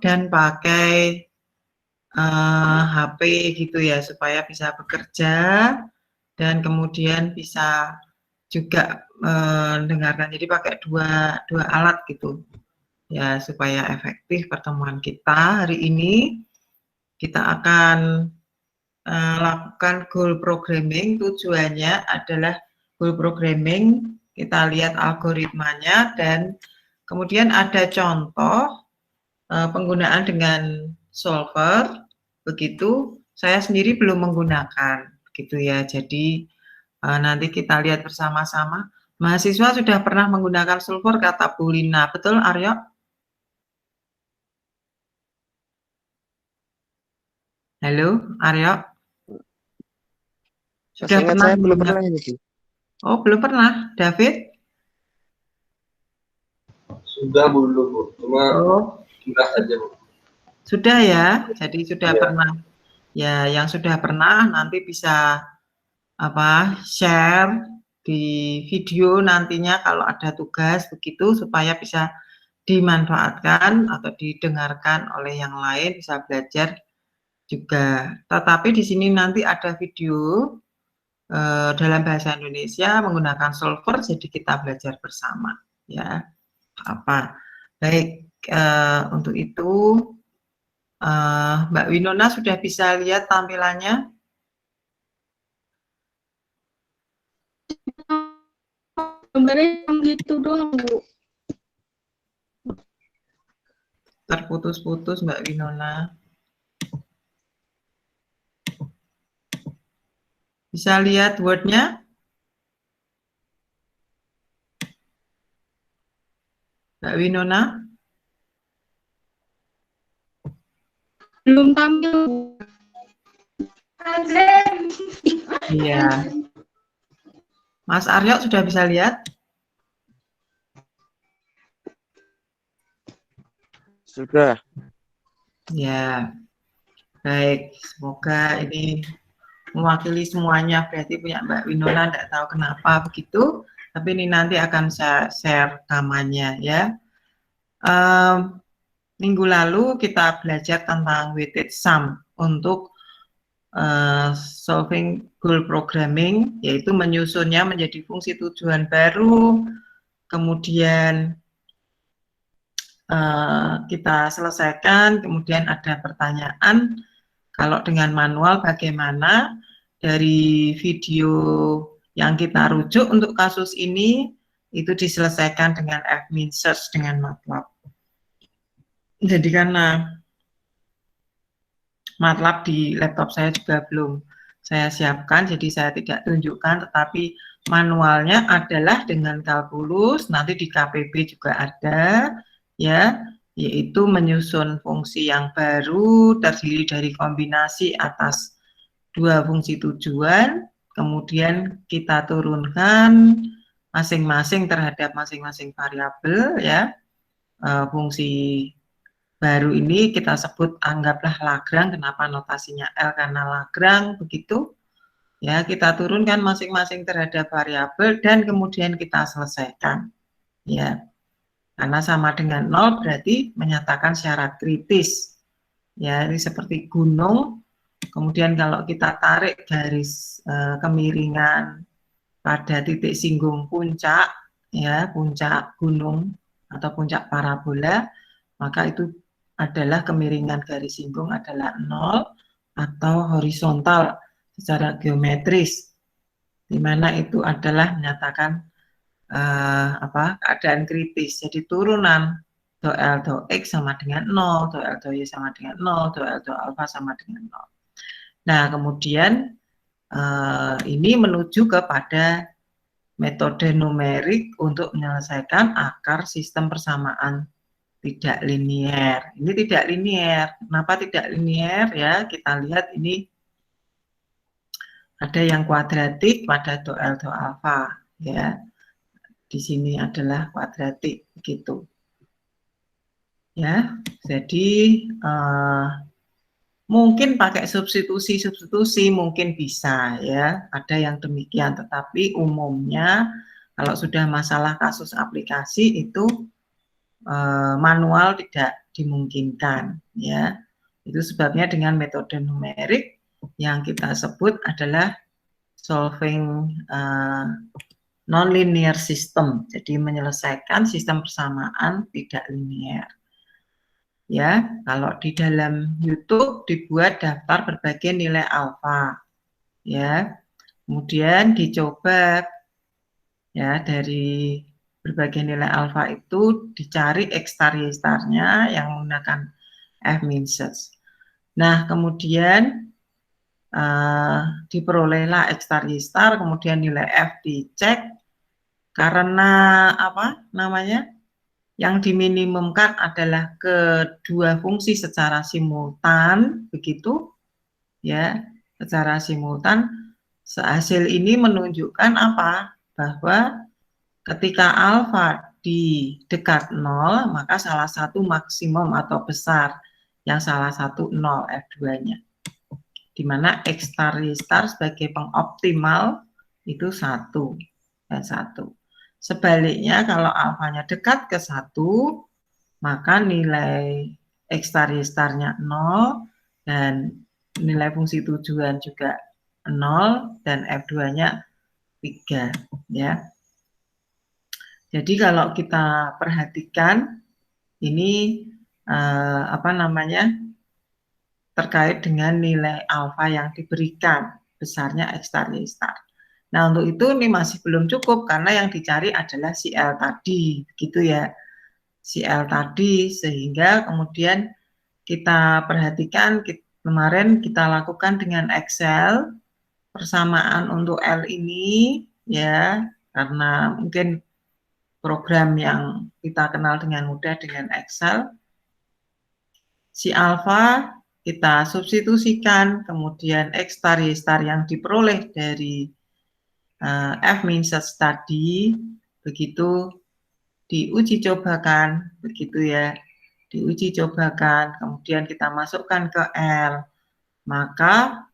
dan pakai HP gitu ya, supaya bisa bekerja dan kemudian bisa juga mendengarkan. Jadi pakai dua alat gitu ya, supaya efektif pertemuan kita hari ini. Kita akan lakukan goal programming. Tujuannya adalah goal programming, kita lihat algoritmanya, dan kemudian ada contoh penggunaan dengan solver. Begitu, saya sendiri belum menggunakan gitu ya. Jadi nanti kita lihat bersama-sama. Mahasiswa sudah pernah menggunakan solver, kata Bu Lina. Betul, Aryo? Halo, Aryo? Sudah pernah? Saya belum pernah ini, Bu. Oh, belum pernah. David? Sudah belum, Bu. Cuma sudah saja, Bu. Sudah ya, jadi sudah pernah. Ya, yang sudah pernah nanti bisa share di video nantinya kalau ada tugas begitu, supaya bisa dimanfaatkan atau didengarkan oleh yang lain, bisa belajar juga. Tetapi di sini nanti ada video dalam bahasa Indonesia menggunakan solver, jadi kita belajar bersama ya. Baik, untuk itu Mbak Winona sudah bisa lihat tampilannya? Gambarnya yang gitu doang, Bu. Terputus-putus Mbak Winona. Bisa lihat Word-nya? Mbak Winona? Belum tampil. Iya. Mas Aryo sudah bisa lihat? Sudah. Ya. Baik, semoga ini mewakili semuanya. Berarti punya Mbak Winona, tidak tahu kenapa begitu. Tapi ini nanti akan saya share rekamannya ya. Minggu lalu kita belajar tentang weighted sum untuk solving goal programming, yaitu menyusunnya menjadi fungsi tujuan baru, kemudian kita selesaikan, kemudian ada pertanyaan, kalau dengan manual bagaimana. Dari video yang kita rujuk untuk kasus ini, itu diselesaikan dengan admin search dengan MATLAB. Jadi karena MATLAB di laptop saya juga belum saya siapkan, jadi saya tidak tunjukkan, tetapi manualnya adalah dengan kalkulus, nanti di KPB juga ada, ya, yaitu menyusun fungsi yang baru, terdiri dari kombinasi atas dua fungsi tujuan, kemudian kita turunkan masing-masing terhadap masing-masing variabel, ya. Fungsi baru ini kita sebut, anggaplah Lagrange. Kenapa notasinya L? Karena Lagrange, begitu. Ya, kita turunkan masing-masing terhadap variabel dan kemudian kita selesaikan. Ya, karena sama dengan 0 berarti menyatakan syarat kritis. Ya, ini seperti gunung. Kemudian kalau kita tarik garis kemiringan pada titik singgung puncak, ya, puncak gunung atau puncak parabola, maka itu adalah kemiringan garis singgung adalah 0 atau horizontal secara geometris, di mana itu adalah menyatakan keadaan kritis. Jadi turunan do L do X sama dengan 0, do L do Y sama dengan 0, do L do alpha sama dengan 0. Nah, kemudian ini menuju kepada metode numerik untuk menyelesaikan akar sistem persamaan tidak linier. Ini tidak linier. Kenapa tidak linier? Ya, kita lihat ini ada yang kuadratik pada do L do alpha. Ya, di sini adalah kuadratik, begitu. Ya, jadi mungkin pakai substitusi mungkin bisa, ya, ada yang demikian, tetapi umumnya kalau sudah masalah kasus aplikasi itu manual tidak dimungkinkan, ya. Itu sebabnya dengan metode numerik yang kita sebut adalah solving non-linear system, jadi menyelesaikan sistem persamaan tidak linear. Ya, kalau di dalam YouTube dibuat daftar berbagai nilai alfa, ya. Kemudian dicoba, ya, dari berbagai nilai alfa itu dicari X star Y starnya yang menggunakan F-min-search. Nah, kemudian diperolehlah X star Y star, kemudian nilai F dicek karena apa namanya? Yang diminimumkan adalah kedua fungsi secara simultan, begitu, ya, secara simultan. Hasil ini menunjukkan apa? Bahwa ketika alfa di dekat 0, maka salah satu maksimum atau besar, yang salah satu 0 F2-nya. Di mana X star Y star sebagai pengoptimal itu 1 dan 1. Sebaliknya kalau alfanya dekat ke 1, maka nilai X star Y star-nya 0 dan nilai fungsi tujuan juga 0 dan F2-nya 3, ya. Jadi kalau kita perhatikan ini apa namanya? Terkait dengan nilai alfa yang diberikan besarnya X star Y star. Nah, untuk itu ini masih belum cukup karena yang dicari adalah si L tadi, gitu ya. Si L tadi, sehingga kemudian kita perhatikan kemarin kita lakukan dengan Excel persamaan untuk L ini, ya, karena mungkin program yang kita kenal dengan mudah dengan Excel. Si alfa kita substitusikan, kemudian X star Y star yang diperoleh dari F-min-search tadi, begitu diuji cobakan, begitu ya, diuji cobakan, kemudian kita masukkan ke L, maka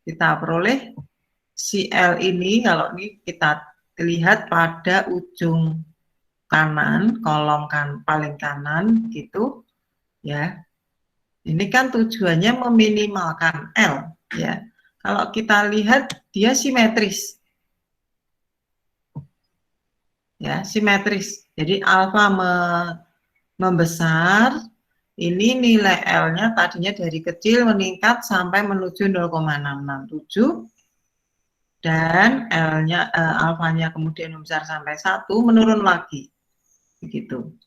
kita peroleh si L ini, kalau ini kita lihat pada ujung kanan, kolom paling kanan, gitu, ya. Ini kan tujuannya meminimalkan L, ya. Kalau kita lihat dia simetris. Ya, simetris. Jadi alfa membesar, ini nilai L-nya tadinya dari kecil meningkat sampai menuju 0,667 dan L-nya alfanya kemudian membesar sampai 1, menurun lagi. Begitu.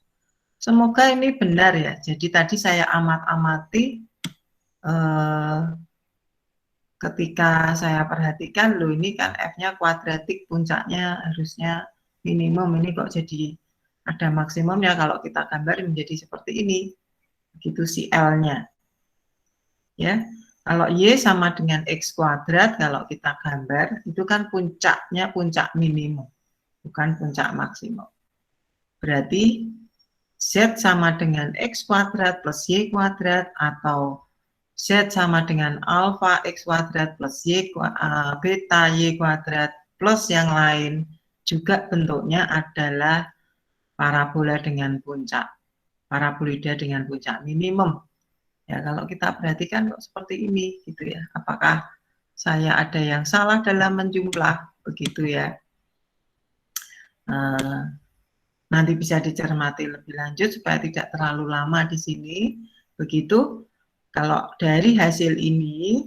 Semoga ini benar ya. Jadi tadi saya amati ketika saya perhatikan, loh ini kan F-nya kuadratik, puncaknya harusnya minimum, ini kok jadi ada maksimumnya. Kalau kita gambar menjadi seperti ini, begitu si L-nya, ya. Kalau Y sama dengan X kuadrat, kalau kita gambar itu kan puncaknya puncak minimum, bukan puncak maksimum. Berarti Z sama dengan X kuadrat plus Y kuadrat, atau Z sama dengan alfa X kuadrat plus beta Y kuadrat plus yang lain, juga bentuknya adalah parabola dengan puncak, parabolida dengan puncak minimum. Ya, kalau kita perhatikan kok seperti ini, gitu ya. Apakah saya ada yang salah dalam menjumlah, begitu ya. Nanti bisa dicermati lebih lanjut supaya tidak terlalu lama di sini. Begitu. Kalau dari hasil ini,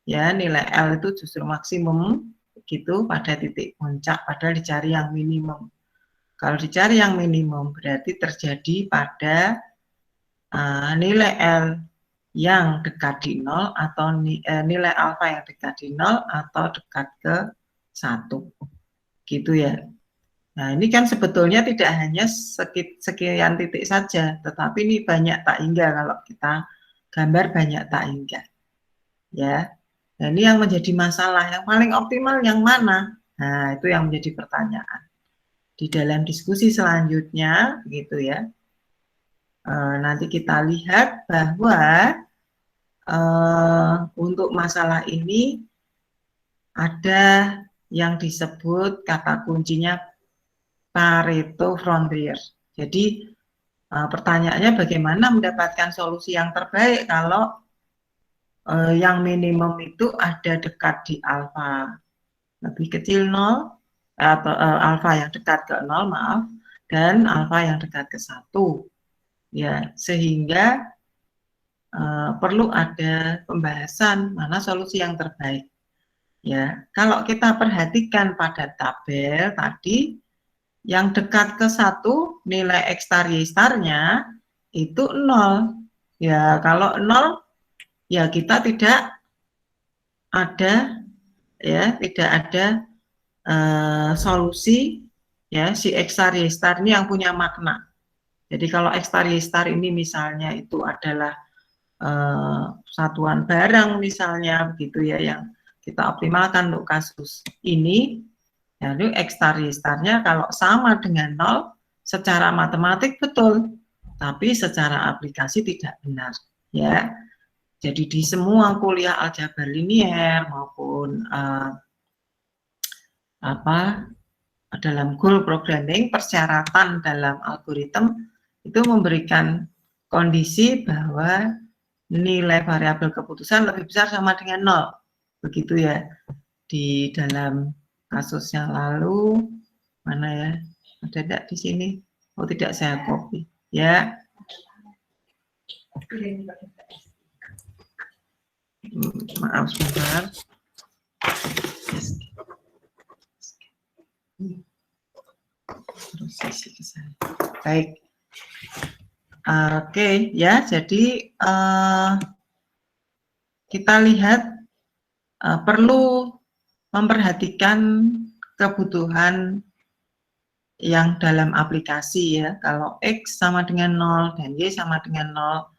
ya, nilai L itu justru maksimum, begitu, pada titik puncak, padahal dicari yang minimum. Kalau dicari yang minimum, berarti terjadi pada nilai L yang dekat di 0, atau nilai alfa yang dekat di 0, atau dekat ke 1. Gitu ya. Nah, ini kan sebetulnya tidak hanya sekian titik saja, tetapi ini banyak tak hingga kalau kita gambar banyak tak hingga. Ya. Nah, ini yang menjadi masalah, yang paling optimal yang mana? Nah, itu yang menjadi pertanyaan. Di dalam diskusi selanjutnya, begitu ya. Nanti kita lihat bahwa untuk masalah ini ada yang disebut kata kuncinya Pareto frontier. Jadi Pertanyaannya bagaimana mendapatkan solusi yang terbaik kalau yang minimum itu ada dekat di alfa lebih kecil 0, atau alfa yang dekat ke 0, maaf, dan alfa yang dekat ke 1. Ya, sehingga perlu ada pembahasan mana solusi yang terbaik. Ya, kalau kita perhatikan pada tabel tadi, yang dekat ke 1 nilai X star Y star-nya itu 0. Ya, kalau 0 ya kita tidak ada solusi ya si X star Y star ini yang punya makna. Jadi kalau X star Y star ini misalnya itu adalah satuan barang misalnya begitu ya yang kita optimalkan untuk kasus ini. Lalu X star Y star-nya kalau sama dengan 0 secara matematik betul, tapi secara aplikasi tidak benar ya. Jadi di semua kuliah aljabar linier maupun dalam goal programming, persyaratan dalam algoritma itu memberikan kondisi bahwa nilai variabel keputusan lebih besar sama dengan 0. Begitu ya. Di dalam kasus yang lalu, mana ya? Ada tidak di sini? Oh, tidak, saya copy. Ya. Maaf sebentar. Baik. Oke, ya. Jadi kita lihat perlu memperhatikan kebutuhan yang dalam aplikasi ya. Kalau X sama dengan 0 dan Y sama dengan 0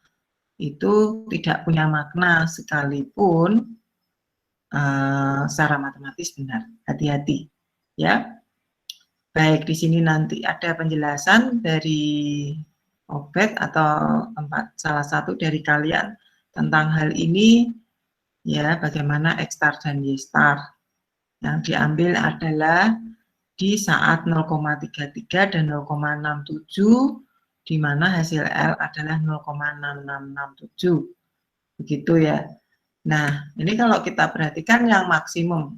itu tidak punya makna sekalipun secara matematis benar. Hati-hati ya. Baik, di sini nanti ada penjelasan dari Obed atau salah satu dari kalian tentang hal ini ya, bagaimana X star dan Y star. Yang diambil adalah di saat 0,33 dan 0,67 di mana hasil L adalah 0,6667. Begitu ya. Nah, ini kalau kita perhatikan yang maksimum.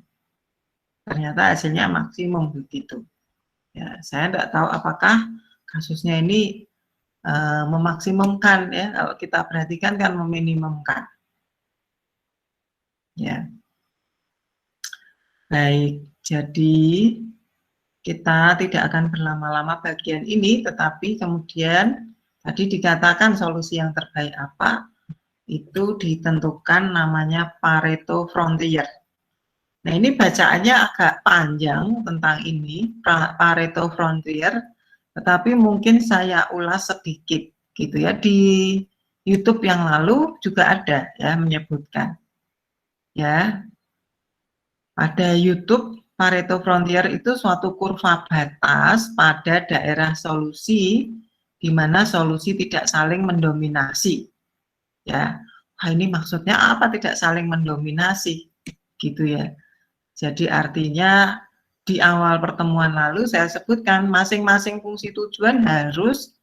Ternyata hasilnya maksimum begitu. Ya, saya tidak tahu apakah kasusnya ini memaksimumkan ya. Kalau kita perhatikan kan meminimumkan. Ya. Baik, jadi kita tidak akan berlama-lama bagian ini, tetapi kemudian tadi dikatakan solusi yang terbaik apa, itu ditentukan namanya Pareto Frontier. Nah, ini bacaannya agak panjang tentang ini, Pareto Frontier, tetapi mungkin saya ulas sedikit gitu ya. Di YouTube yang lalu juga ada ya menyebutkan. Ya. Pada YouTube, Pareto Frontier itu suatu kurva batas pada daerah solusi di mana solusi tidak saling mendominasi. Ya, ini maksudnya apa tidak saling mendominasi? Gitu ya. Jadi artinya di awal pertemuan lalu saya sebutkan masing-masing fungsi tujuan harus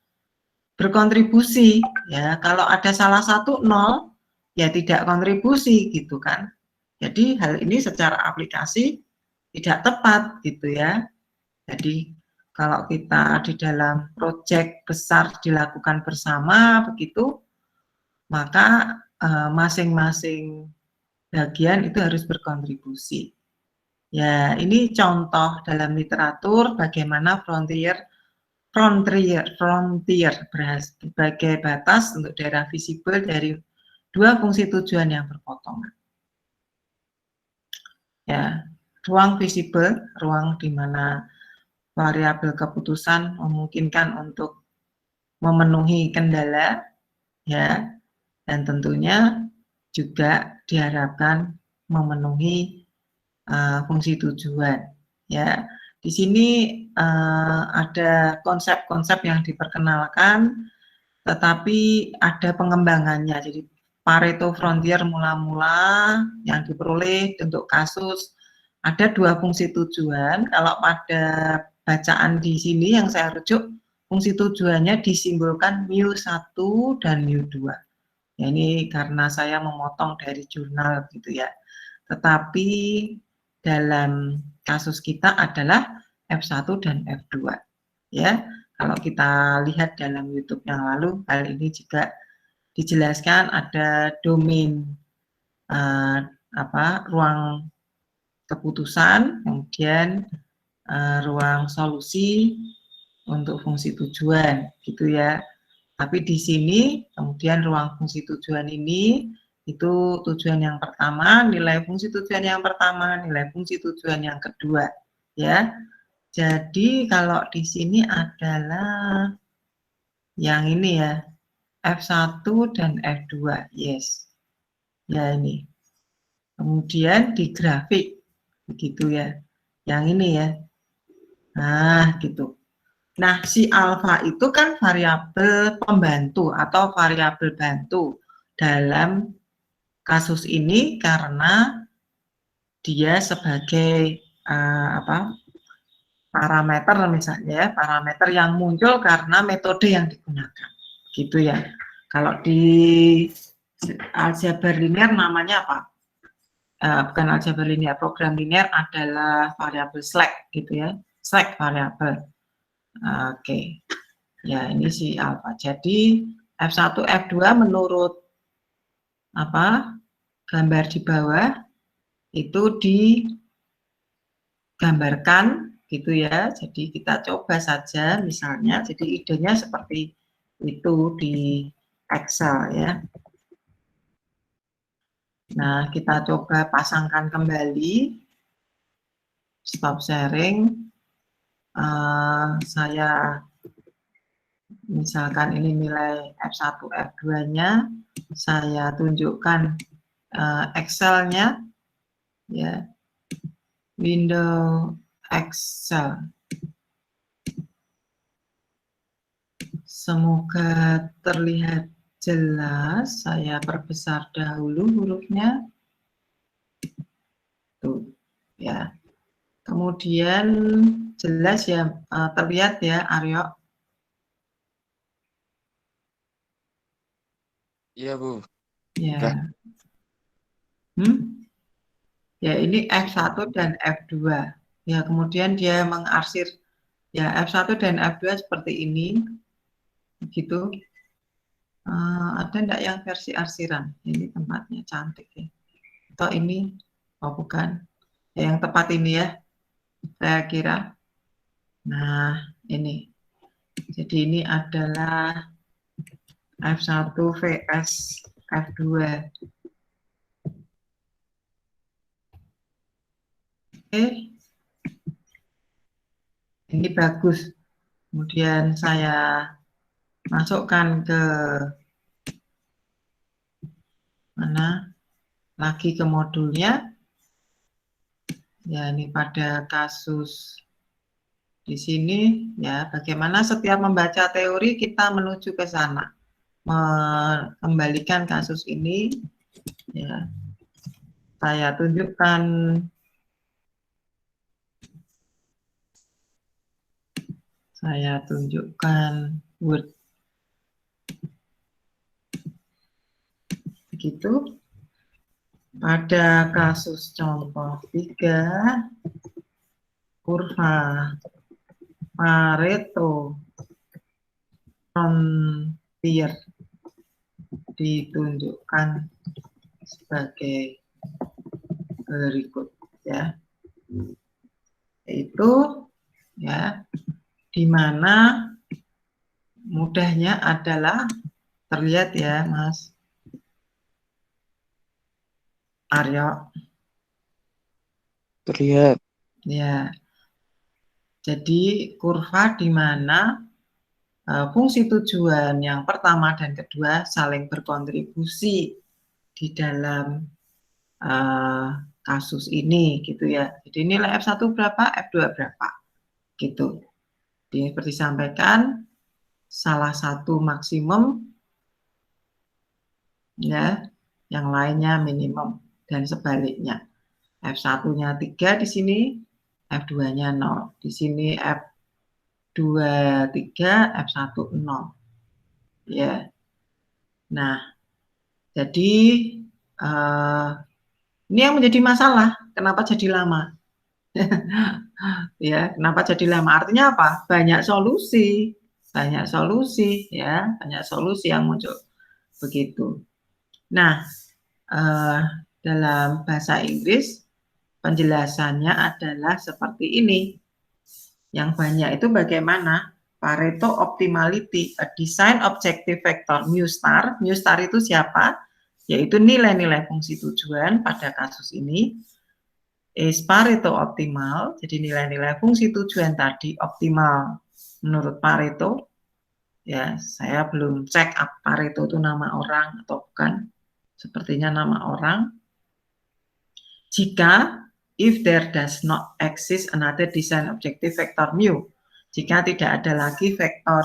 berkontribusi. Ya, kalau ada salah satu 0, ya tidak kontribusi gitu kan. Jadi hal ini secara aplikasi tidak tepat gitu ya. Jadi kalau kita di dalam proyek besar dilakukan bersama begitu, maka masing-masing bagian itu harus berkontribusi. Ya, ini contoh dalam literatur bagaimana frontier sebagai batas untuk daerah visible dari dua fungsi tujuan yang berpotongan. Ya, ruang visible, ruang di mana variabel keputusan memungkinkan untuk memenuhi kendala, ya, dan tentunya juga diharapkan memenuhi fungsi tujuan. Ya, di sini ada konsep-konsep yang diperkenalkan, tetapi ada pengembangannya. Jadi Pareto Frontier mula-mula yang diperoleh untuk kasus ada dua fungsi tujuan. Kalau pada bacaan di sini yang saya rujuk fungsi tujuannya disimbolkan mu1 dan mu2. Ya, ini karena saya memotong dari jurnal gitu ya. Tetapi dalam kasus kita adalah F1 dan F2. Ya, kalau kita lihat dalam YouTube yang lalu, hal ini juga dijelaskan ada domain ruang keputusan, kemudian ruang solusi untuk fungsi tujuan, gitu ya. Tapi di sini kemudian ruang fungsi tujuan ini itu tujuan yang pertama, nilai fungsi tujuan yang pertama, nilai fungsi tujuan yang kedua, ya. Jadi kalau di sini adalah yang ini ya, F1 dan F2, yes. Ya ini. Kemudian di grafik, begitu ya. Yang ini ya. Nah, gitu. Nah, si alfa itu kan variabel pembantu atau variabel bantu dalam kasus ini karena dia sebagai parameter misalnya, parameter yang muncul karena metode yang digunakan, gitu ya. Kalau di aljabar linear namanya apa? Bukan aljabar linear, program linear adalah variabel slack, gitu ya, slack variabel. Oke. Ya, ini si alfa. Jadi F1, F2 menurut gambar di bawah itu digambarkan gitu ya. Jadi kita coba saja misalnya, jadi idenya seperti itu di Excel ya. Nah, kita coba pasangkan kembali. Stop sharing. Saya misalkan ini nilai F1, F2-nya, saya tunjukkan Excel-nya, ya, window Excel. Semoga terlihat jelas. Saya perbesar dahulu hurufnya. Tuh, ya. Kemudian jelas ya, terlihat ya, Aryo. Iya, Bu. Ya. Ya, ini F1 dan F2. Ya, kemudian dia mengarsir. Ya, F1 dan F2 seperti ini. Begitu. Ada enggak yang versi arsiran? Ini tempatnya cantik ya. Atau ini? Oh, bukan. Ya, yang tepat ini ya, saya kira. Nah, ini. Jadi ini adalah F1 vs F2. Oke. Ini bagus. Kemudian saya masukkan ke mana? Lagi ke modulnya. Ya, ini pada kasus di sini ya, bagaimana setiap membaca teori kita menuju ke sana. Mengembalikan kasus ini ya. Saya tunjukkan Word. Begitu. Pada kasus contoh 3, kurva Pareto frontier ditunjukkan sebagai berikut ya. Itu ya, di mana mudahnya adalah terlihat ya, Mas Aryo. Terlihat. Ya. Jadi kurva di mana fungsi tujuan yang pertama dan kedua saling berkontribusi di dalam kasus ini gitu ya. Jadi nilai F1 berapa, F2 berapa gitu. Jadi seperti disampaikan, salah satu maksimum ya, yang lainnya minimum dan sebaliknya. F1-nya 3 di sini, F2-nya 0. Di sini 2, 3, F1, 0. Ya. Nah, jadi ini yang menjadi masalah. Kenapa jadi lama? Ya, kenapa jadi lama? Artinya apa? Banyak solusi ya, banyak solusi yang muncul begitu. Nah, dalam bahasa Inggris penjelasannya adalah seperti ini. Yang banyak itu bagaimana? Pareto optimality, a design objective vector mu star. Mu star itu siapa? Yaitu nilai-nilai fungsi tujuan pada kasus ini. Is Pareto optimal, jadi nilai-nilai fungsi tujuan tadi optimal menurut Pareto. Ya, saya belum cek Pareto itu nama orang atau bukan. Sepertinya nama orang. Jika if there does not exist another design objective vector mu, jika tidak ada lagi vektor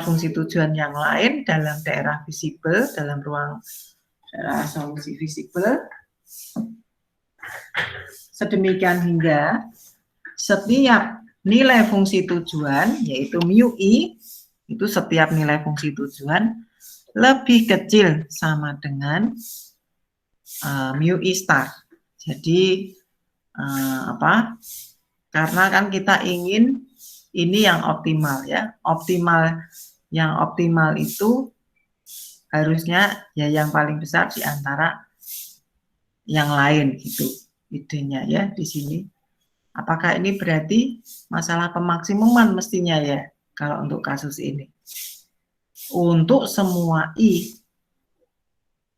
fungsi tujuan yang lain dalam daerah visible, dalam ruang daerah solusi visible, sedemikian hingga setiap nilai fungsi tujuan, yaitu mu i, itu setiap nilai fungsi tujuan lebih kecil sama dengan mu i star. Jadi karena kan kita ingin ini yang optimal ya. Yang optimal itu harusnya ya yang paling besar di antara yang lain gitu idenya ya di sini. Apakah ini berarti masalah pemaksimuman mestinya ya kalau untuk kasus ini? Untuk semua i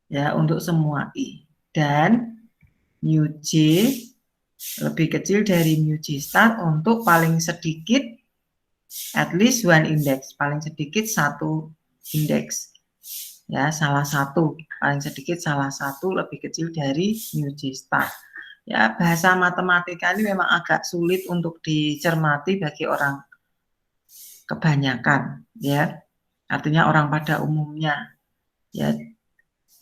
ya, untuk semua i dan mu j lebih kecil dari mu j star untuk paling sedikit at least one index, paling sedikit satu indeks ya, salah satu, paling sedikit salah satu lebih kecil dari mu j star. Ya, bahasa matematika ini memang agak sulit untuk dicermati bagi orang kebanyakan ya, artinya orang pada umumnya ya.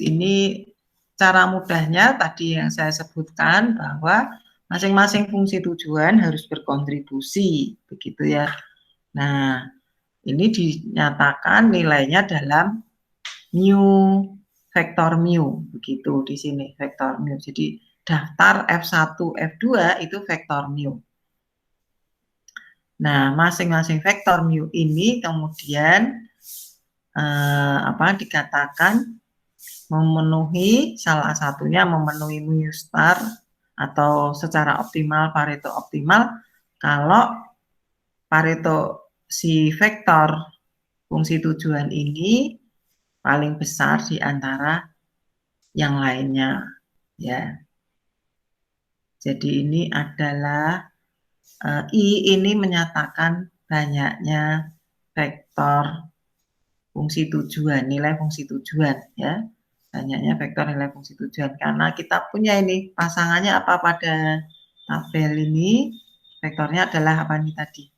Ini cara mudahnya tadi yang saya sebutkan bahwa masing-masing fungsi tujuan harus berkontribusi begitu ya. Nah, ini dinyatakan nilainya dalam mu, vektor mu begitu di sini, vektor mu. Jadi daftar F1, F2 itu vektor mu. Nah, masing-masing vektor mu ini kemudian dikatakan memenuhi, salah satunya memenuhi mu star atau secara optimal Pareto optimal kalau Pareto si vektor fungsi tujuan ini paling besar di antara yang lainnya ya. Jadi ini adalah I ini menyatakan banyaknya vektor fungsi tujuan, nilai fungsi tujuan ya. Banyaknya vektor nilai fungsi tujuan karena kita punya ini pasangannya apa pada tabel ini, vektornya adalah apa nih tadi?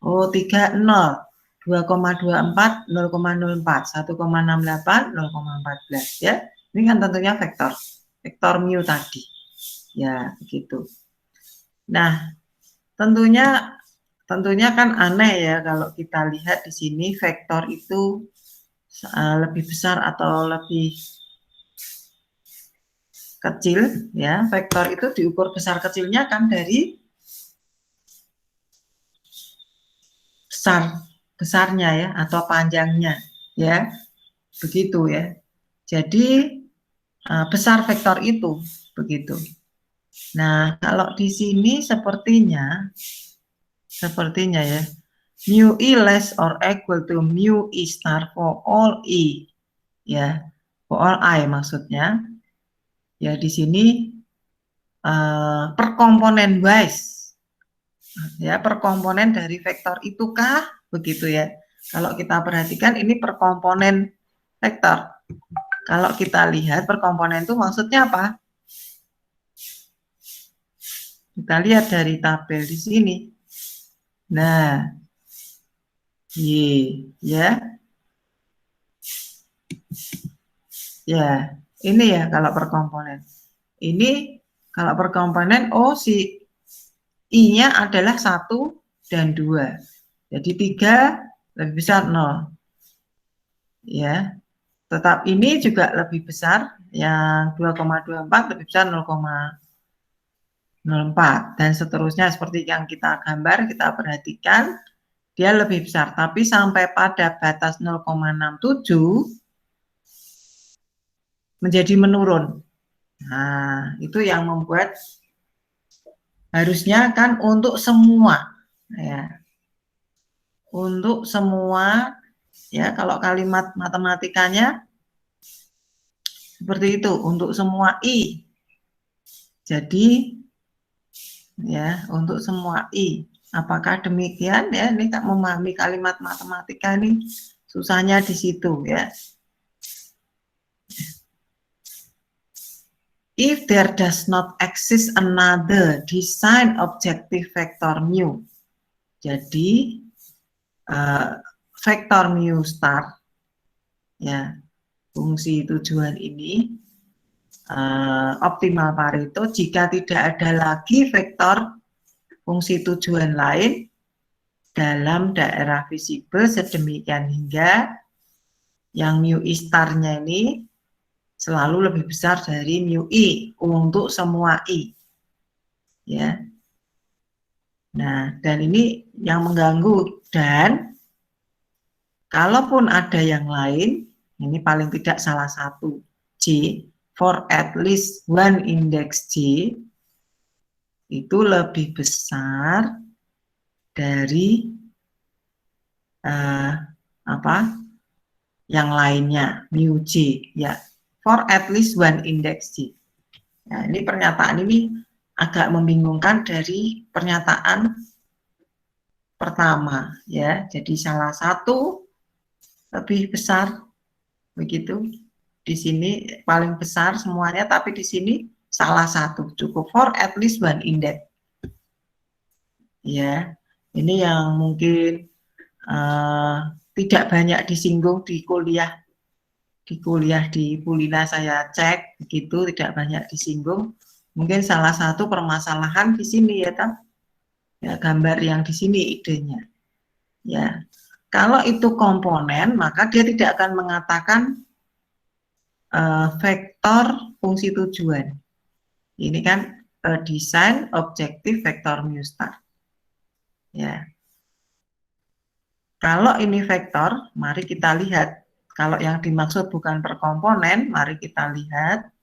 Oh, 30, 2,24, 0,04, 1,68, 0,14 ya. Ini kan tentunya vektor mu tadi. Ya, begitu. Nah, tentunya kan aneh ya kalau kita lihat di sini vektor itu lebih besar atau lebih kecil ya. Vektor itu diukur besar kecilnya kan dari besarnya ya atau panjangnya ya, begitu ya. Jadi besar vektor itu begitu. Nah, kalau di sini sepertinya ya mu i less or equal to mu i star for all i ya, for all I maksudnya ya. Di sini per komponen wise ya, per komponen dari vektor itukah begitu ya. Kalau kita perhatikan ini per komponen vektor. Kalau kita lihat per komponen itu maksudnya apa? Kita lihat dari tabel di sini. Nah, ya. Ya, ini ya kalau per komponen. Ini kalau per komponen si I-nya adalah 1 dan 2. Jadi 3 lebih besar 0. Ya. Tetap ini juga lebih besar, yang 2,24 lebih besar 0,04 dan seterusnya seperti yang kita gambar, kita perhatikan dia lebih besar, tapi sampai pada batas 0,67 menjadi menurun. Nah, itu yang membuat harusnya kan untuk semua, ya, untuk semua, ya, kalau kalimat matematikanya seperti itu, untuk semua I. Jadi, ya, untuk semua I. Apakah demikian? Ya, ini tak memahami kalimat matematika ini susahnya di situ, ya. If there does not exist another design objective vector mu. Jadi vektor mu star, ya, fungsi tujuan ini optimal Pareto jika tidak ada lagi vektor fungsi tujuan lain dalam daerah visible sedemikian hingga yang mu I star-nya ini selalu lebih besar dari mu I untuk semua I. Ya. Nah, dan ini yang mengganggu, dan kalaupun ada yang lain, ini paling tidak salah satu J, for at least one index J, itu lebih besar dari yang lainnya, mu J, ya, for at least one index J. Nah, ini pernyataan ini agak membingungkan dari pernyataan pertama, ya. Jadi salah satu lebih besar, begitu. Di sini paling besar semuanya, tapi di sini salah satu cukup for at least one index. Ya, ini yang mungkin tidak banyak disinggung di kuliah. Di Pulina saya cek, begitu, tidak banyak disinggung. Mungkin salah satu permasalahan di sini, ya, Tam. Ya, gambar yang di sini idenya. Ya, kalau itu komponen, maka dia tidak akan mengatakan vektor fungsi tujuan. Ini kan desain objektif vektor mu star. Ya. Kalau ini vektor, mari kita lihat. Kalau yang dimaksud bukan per komponen, mari kita lihat.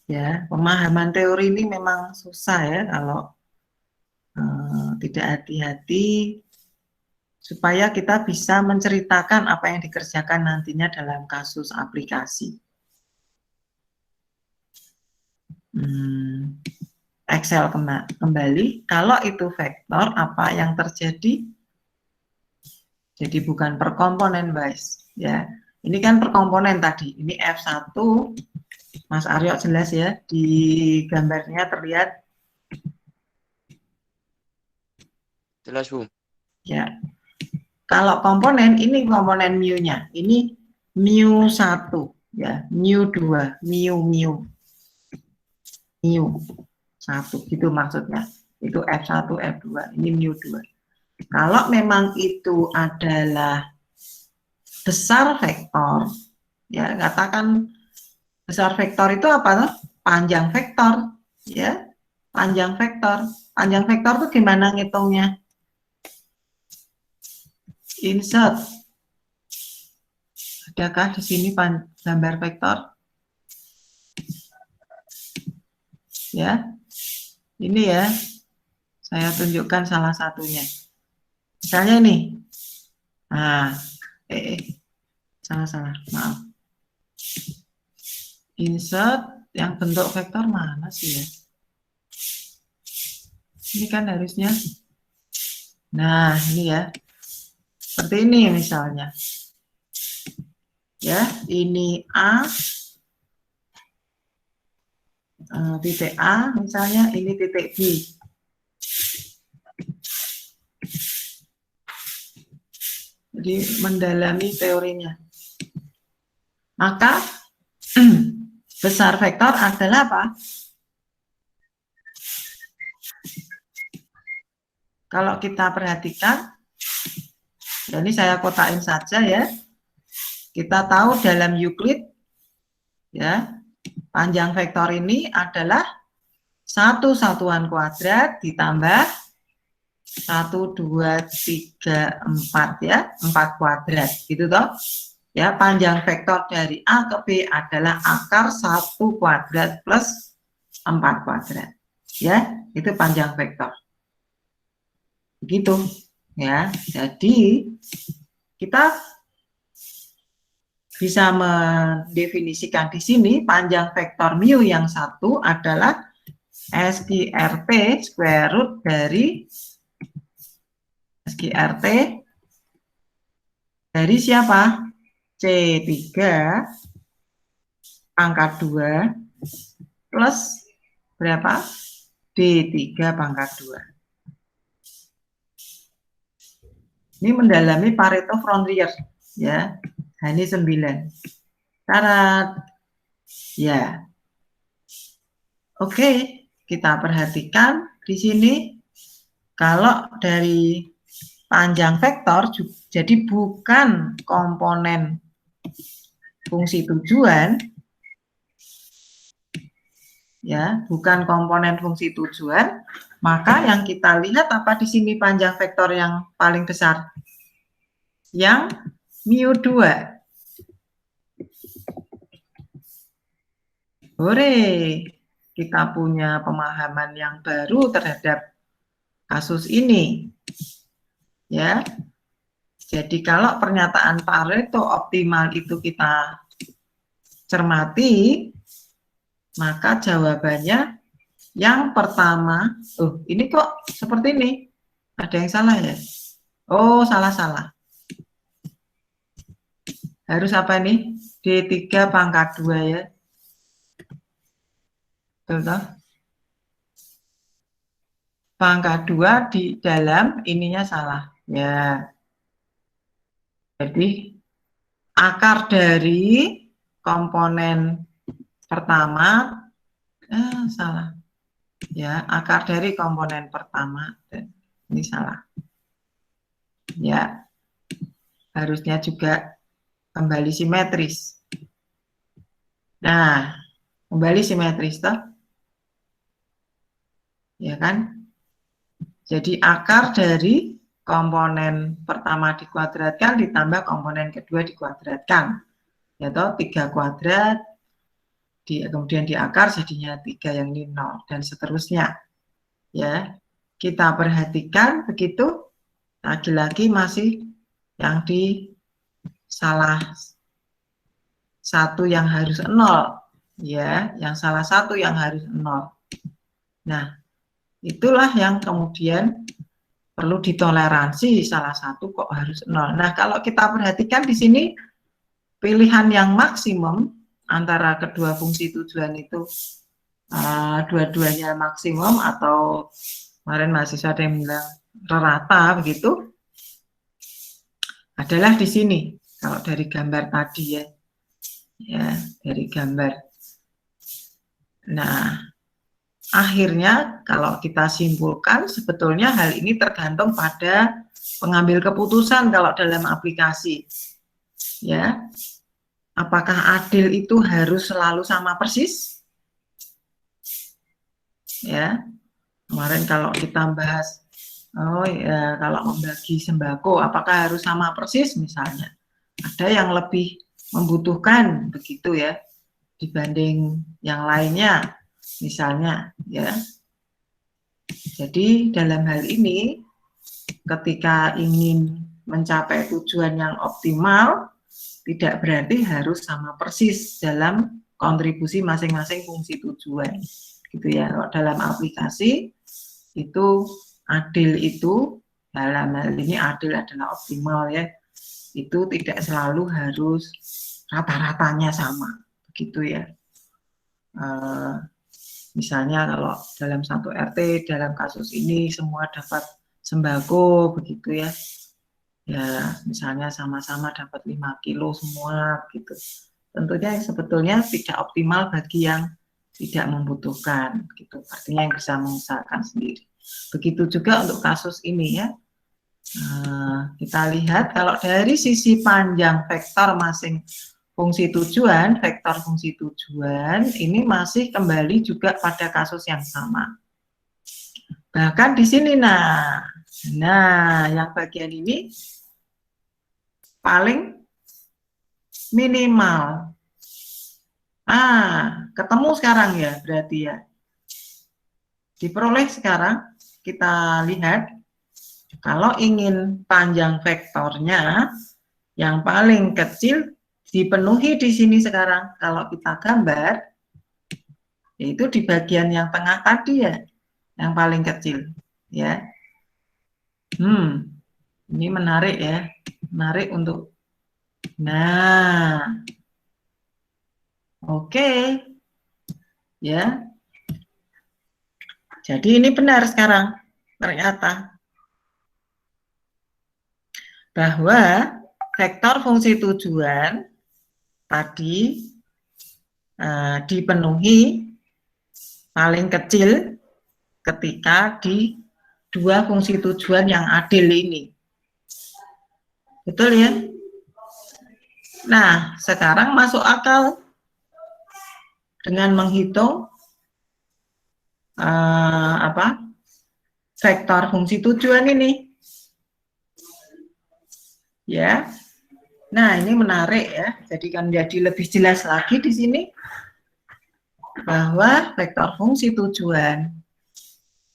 Ya, pemahaman teori ini memang susah, ya, kalau tidak hati-hati, supaya kita bisa menceritakan apa yang dikerjakan nantinya dalam kasus aplikasi. Excel kembali, kalau itu vektor, apa yang terjadi? Jadi bukan per komponen, guys, ya. Ini kan per komponen tadi, ini F1, Mas Aryo jelas, ya, di gambarnya terlihat. Jelas, Bu. Ya. Kalau komponen, ini komponen mu-nya, ini mu 1, ya, mu 2, mu 1, gitu maksudnya. Itu F1, F2, ini mu 2. Kalau memang itu adalah besar vektor, ya, katakan besar vektor itu apa? Panjang vektor, ya, panjang vektor. Panjang vektor itu gimana ngitungnya? Insert. Adakah di sini gambar vektor? Ya, ini, ya, saya tunjukkan salah satunya. Misalnya ini, nah, salah, maaf. Insert yang bentuk vektor mana sih, ya? Ini kan harusnya, nah, ini, ya, seperti ini misalnya. Ya, ini A, titik A misalnya, ini titik B. Jadi mendalami teorinya. Maka besar vektor adalah apa? kalau kita perhatikan, ya ini saya kotakin saja ya. Kita tahu dalam Euclid, ya, panjang vektor ini adalah 1 satuan kuadrat ditambah 1, 2, 3, 4 ya, 4 kuadrat, gitu toh. Ya, panjang vektor dari A ke B adalah akar 1 kuadrat plus 4 kuadrat. Ya, itu panjang vektor. Begitu ya. Jadi kita bisa mendefinisikan di sini panjang vektor mu yang satu adalah SQRT square root dari SQRT dari siapa? C3 pangkat 2 plus berapa? D3 pangkat 2. Ini mendalami Pareto Frontier ya. Ini 9. Syarat. Ya. Oke, kita perhatikan di sini kalau dari panjang vektor jadi bukan komponen fungsi tujuan ya, bukan komponen fungsi tujuan, maka yang kita lihat apa di sini panjang vektor yang paling besar? Yang mu2. Hore, kita punya pemahaman yang baru terhadap kasus ini. Ya. Jadi kalau pernyataan Pareto optimal itu kita cermati, maka jawabannya yang pertama, ini kok seperti ini. Ada yang salah ya? Oh, salah-salah. Harus apa ini? D3 pangkat 2 ya. Betul. Pangkat 2 di dalam ininya salah. Ya. Jadi akar dari komponen pertama salah. Ya, akar dari komponen pertama ini salah. Ya. Harusnya juga kembali simetris. Nah, kembali simetris toh. Ya kan? Jadi akar dari komponen pertama dikuadratkan ditambah komponen kedua dikuadratkan. Ya toh 3 kuadrat kemudian di akar jadinya 3 yang ini 0 dan seterusnya. Ya. Kita perhatikan begitu lagi-lagi masih yang di salah satu yang harus 0 ya, yang salah satu yang harus 0. Nah, itulah yang kemudian perlu ditoleransi, salah satu kok harus 0. Nah, kalau kita perhatikan di sini pilihan yang maksimum antara kedua fungsi tujuan itu dua-duanya maksimum atau kemarin mahasiswa ada yang bilang rata begitu adalah di sini. Kalau dari gambar tadi ya, dari gambar. Nah, akhirnya kalau kita simpulkan sebetulnya hal ini tergantung pada pengambil keputusan kalau dalam aplikasi. Ya. Apakah adil itu harus selalu sama persis? Ya. Kemarin kalau kita bahas kalau membagi sembako apakah harus sama persis misalnya. Ada yang lebih membutuhkan begitu ya dibanding yang lainnya. Misalnya ya. Jadi dalam hal ini ketika ingin mencapai tujuan yang optimal tidak berarti harus sama persis dalam kontribusi masing-masing fungsi tujuan. Gitu ya. Dalam aplikasi itu adil itu dalam hal ini adil adalah optimal ya. Itu tidak selalu harus rata-ratanya sama. Begitu ya. Misalnya kalau dalam satu RT dalam kasus ini semua dapat sembako begitu ya. Ya, misalnya sama-sama dapat 5 kilo semua gitu. Tentunya sebetulnya tidak optimal bagi yang tidak membutuhkan gitu. Artinya yang bisa mengusahakan sendiri. Begitu juga untuk kasus ini ya. Nah, kita lihat kalau dari sisi panjang vektor masing fungsi tujuan, vektor fungsi tujuan ini masih kembali juga pada kasus yang sama. Bahkan di sini, nah yang bagian ini paling minimal. Ketemu sekarang ya, berarti ya. Diperoleh sekarang, kita lihat, kalau ingin panjang vektornya, yang paling kecil dipenuhi di sini sekarang. Kalau kita gambar, yaitu di bagian yang tengah tadi ya, yang paling kecil. Ya, ini menarik ya, menarik untuk. Nah, oke, ya. Jadi ini benar sekarang ternyata bahwa vektor fungsi tujuan tadi dipenuhi paling kecil ketika di dua fungsi tujuan yang adil ini. Betul ya? Nah, sekarang masuk akal dengan menghitung vektor fungsi tujuan ini. Ya. Nah, ini menarik ya. Jadi kan jadi lebih jelas lagi di sini bahwa vektor fungsi tujuan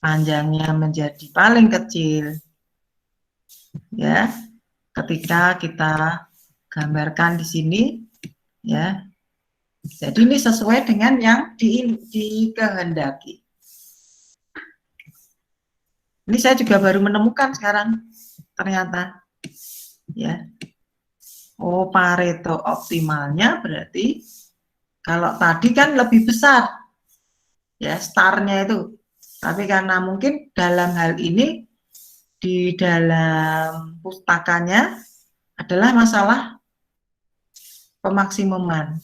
panjangnya menjadi paling kecil ya ketika kita gambarkan di sini ya. Jadi ini sesuai dengan yang dikehendaki. Ini saya juga baru menemukan sekarang ternyata ya. Oh, Pareto optimalnya berarti kalau tadi kan lebih besar ya startnya itu, tapi karena mungkin dalam hal ini di dalam pustakanya adalah masalah pemaksimuman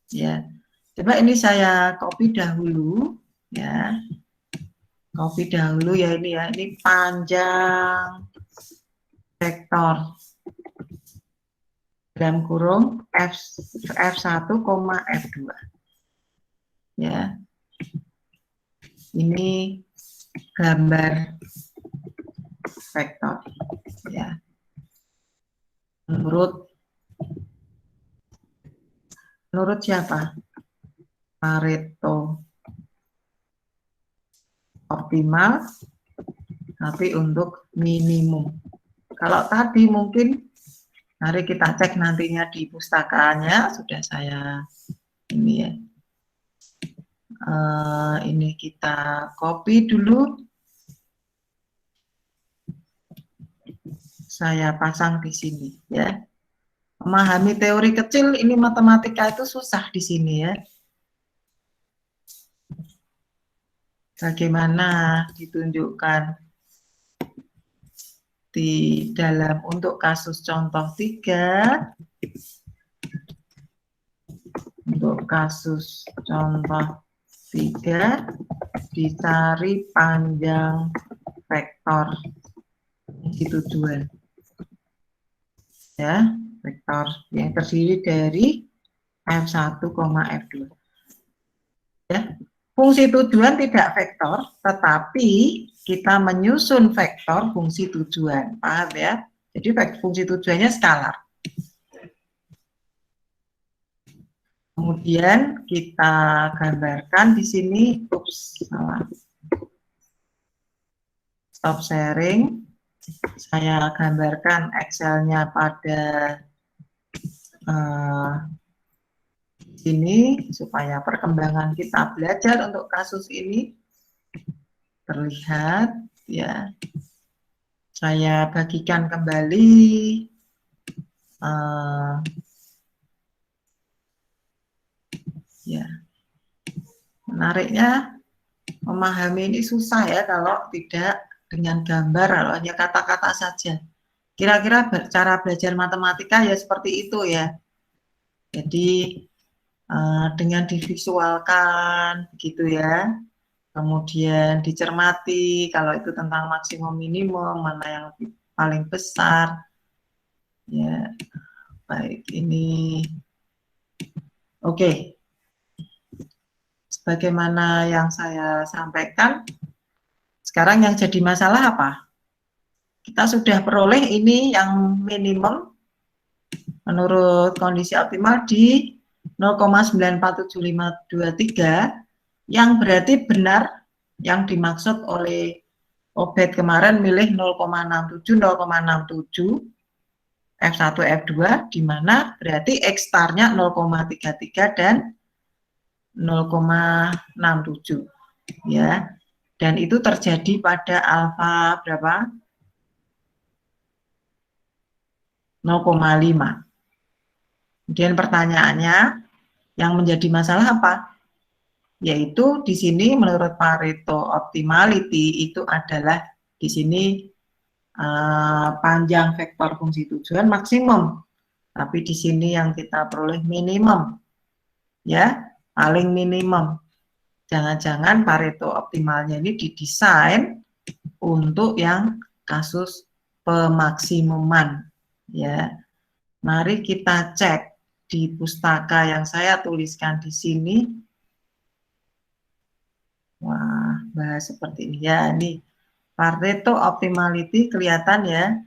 ya. Coba ini saya copy dahulu ya, copy dahulu ya, ini panjang vektor dalam kurung F1, F2 ya. Ini gambar vektor ya menurut siapa? Pareto optimal tapi untuk minimum. Kalau tadi mungkin mari kita cek nantinya di pustakanya, sudah saya ini ya. Ini kita copy dulu. Saya pasang di sini ya. Memahami teori kecil ini matematika itu susah di sini ya. Bagaimana ditunjukkan di dalam untuk kasus contoh 3. Untuk kasus contoh 3 dicari panjang vektor fungsi tujuan ya, vektor yang terdiri dari F1, F2 ya. Fungsi tujuan tidak vektor, tetapi kita menyusun vektor fungsi tujuan, paham ya? Jadi fungsi tujuannya skalar. Kemudian kita gambarkan di sini, salah. Stop sharing. Saya gambarkan Excel-nya pada sini supaya perkembangan kita belajar untuk kasus ini terlihat ya. Saya bagikan kembali ya. Menariknya memahami ini susah ya kalau tidak dengan gambar, kalau hanya kata-kata saja. Kira-kira cara belajar matematika ya seperti itu ya. Jadi dengan divisualkan begitu ya. kemudian dicermati kalau itu tentang maksimum minimum, mana yang paling besar. Ya, baik, ini oke. Sebagaimana yang saya sampaikan, sekarang yang jadi masalah apa? Kita sudah peroleh ini yang minimum menurut kondisi optimal di 0,947523, yang berarti benar yang dimaksud oleh Obed kemarin milih 0,67, 0,67 F1, F2, di mana berarti X-star-nya 0,33 dan 0,67 ya. Dan itu terjadi pada alfa berapa? 0,5. Kemudian pertanyaannya, yang menjadi masalah apa? Yaitu di sini menurut Pareto optimality itu adalah di sini panjang vektor fungsi tujuan maksimum, tapi di sini yang kita peroleh minimum, ya, paling minimum. Jangan-jangan Pareto optimalnya ini didesain untuk yang kasus pemaksimuman, ya. Mari kita cek di pustaka yang saya tuliskan di sini. Wah, bahas seperti ini ya. Ini Pareto optimality kelihatan ya.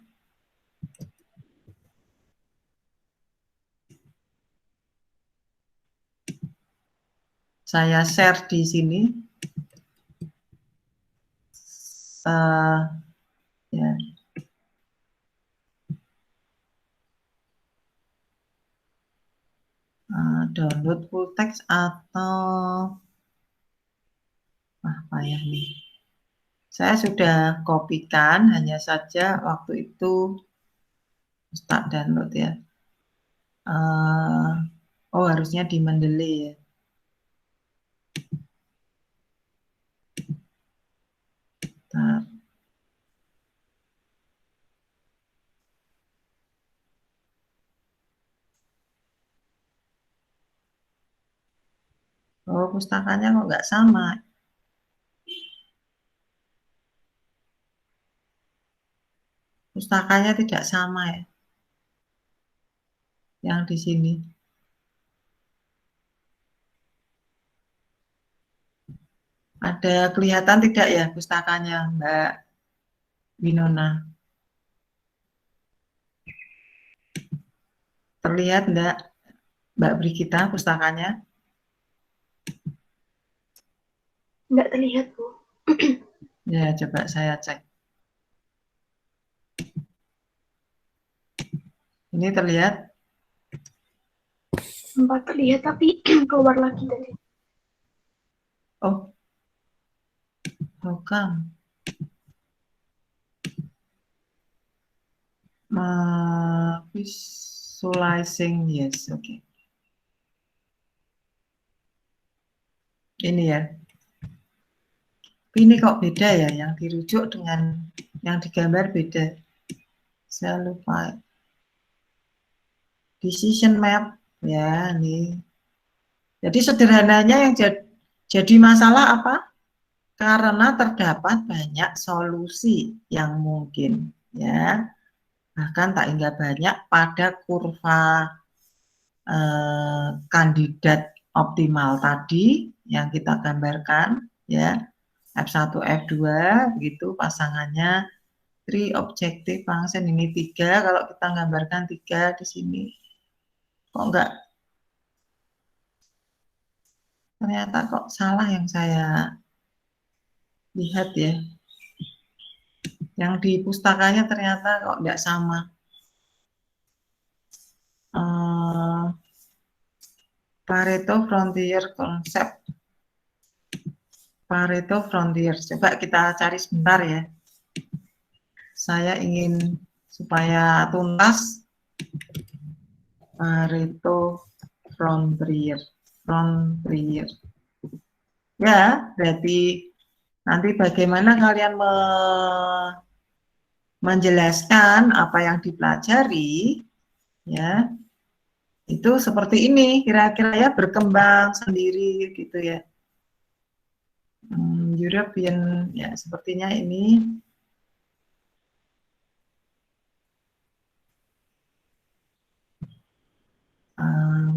Saya share di sini. Ya. Download full text atau payah nih. Saya sudah kopikan, hanya saja waktu itu start download ya. Oh, harusnya di Mendeley ya. Bentar. Oh, pustakanya kok nggak sama. Pustakanya tidak sama ya. Yang di sini. Ada kelihatan tidak ya pustakanya, Mbak Winona? Terlihat enggak, Mbak Brigita, pustakanya? Nggak terlihat, Bu. Ya, coba saya cek. Ini terlihat? Sempat terlihat, tapi keluar lagi tadi. Oh, bukan. Visualizing, yes, oke. Okay. Ini ya. Ini kok beda ya, yang dirujuk dengan yang digambar beda. Saya lupa. Decision map, ya ini. Jadi sederhananya yang jadi masalah apa? Karena terdapat banyak solusi yang mungkin, ya. Bahkan tak hingga banyak pada kurva kandidat optimal tadi yang kita gambarkan, ya. F1, F2, begitu pasangannya. 3 objective function, ini 3, kalau kita gambarkan 3 di sini. Kok enggak? Ternyata kok salah yang saya lihat ya. Yang di pustakanya ternyata kok enggak sama. Pareto Frontier Concept. Pareto Frontier. Coba kita cari sebentar ya. Saya ingin supaya tuntas. Pareto Frontier. Ya, berarti nanti bagaimana kalian menjelaskan apa yang dipelajari, ya, itu seperti ini, kira-kira ya, berkembang sendiri gitu ya. European, ya sepertinya ini.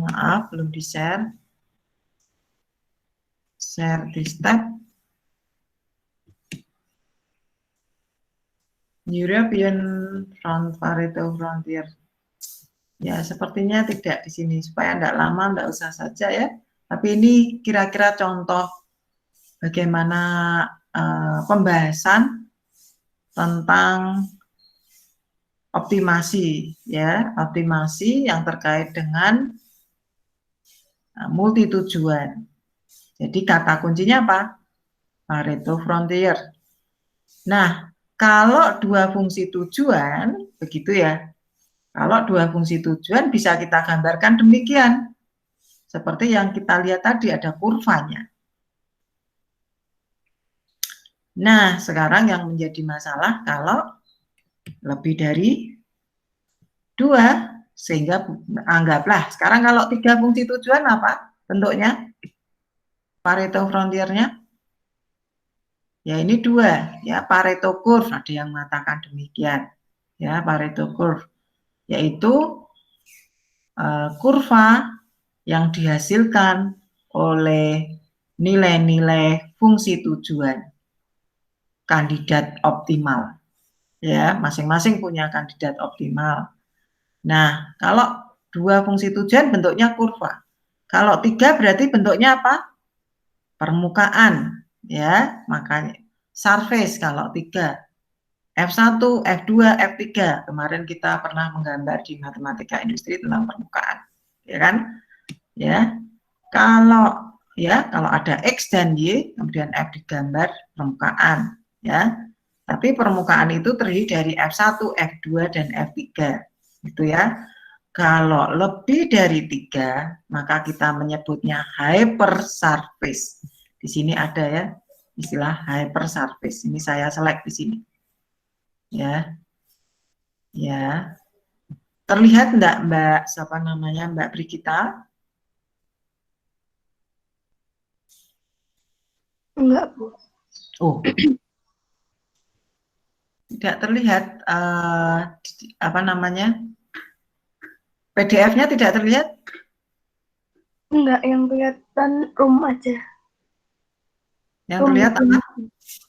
Maaf, belum di-share. Share this tab. European Pareto Frontier. Ya, sepertinya tidak di sini. Supaya tidak lama, tidak usah saja ya. Tapi ini kira-kira contoh bagaimana pembahasan tentang optimasi, ya, optimasi yang terkait dengan multi tujuan. Jadi kata kuncinya apa? Pareto Frontier. Nah, kalau dua fungsi tujuan, begitu ya. Kalau dua fungsi tujuan bisa kita gambarkan demikian. Seperti yang kita lihat tadi, ada kurvanya. Nah, sekarang yang menjadi masalah kalau lebih dari dua, sehingga anggaplah sekarang kalau tiga fungsi tujuan apa bentuknya? Pareto Frontiernya? Ya ini dua, ya Pareto Curve, ada yang mengatakan demikian. Ya, Pareto Curve, yaitu kurva yang dihasilkan oleh nilai-nilai fungsi tujuan kandidat optimal. Ya, masing-masing punya kandidat optimal. Nah, kalau dua fungsi tujuan bentuknya kurva. Kalau tiga berarti bentuknya apa? Permukaan, ya, makanya surface kalau tiga. F1, F2, F3. Kemarin kita pernah menggambar di matematika industri tentang permukaan, ya kan? Ya. Kalau ada X dan Y, kemudian F digambar permukaan, ya. Tapi permukaan itu terdiri dari F1, F2 dan F3. Gitu ya. Kalau lebih dari 3, maka kita menyebutnya hypersurface. Di sini ada ya istilah hypersurface. Ini saya select di sini. Ya. Ya. Terlihat enggak Mbak, siapa namanya, Mbak Brigita? Enggak, Bu. Oh. Tidak terlihat apa namanya? PDF-nya tidak terlihat? Enggak, yang kelihatan room aja. Yang terlihat apa?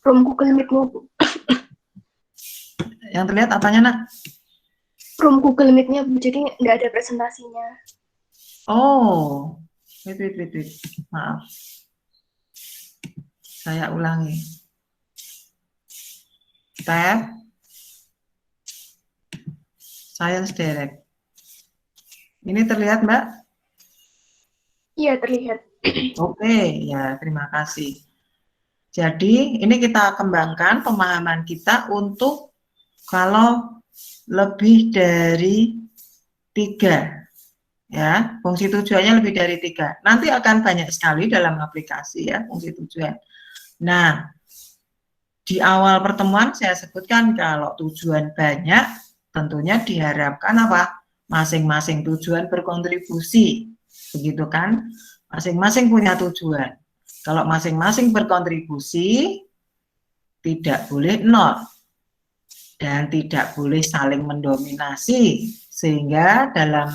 Room Google Meet-mu, Bu. Yang terlihat apanya, Nak? Room Google Meet-nya, Bu. Jadi nggak ada presentasinya. Oh. Wait. Maaf. Saya ulangi. Tab. Science Direct. Ini terlihat, Mbak? Iya, terlihat. Oke, ya terima kasih. Jadi ini kita kembangkan pemahaman kita untuk kalau lebih dari 3, ya fungsi tujuannya lebih dari 3. Nanti akan banyak sekali dalam aplikasi ya fungsi tujuan. Nah, di awal pertemuan saya sebutkan kalau tujuan banyak, tentunya diharapkan apa? Masing-masing tujuan berkontribusi, begitu kan? Masing-masing punya tujuan. Kalau masing-masing berkontribusi, tidak boleh nol dan tidak boleh saling mendominasi, sehingga dalam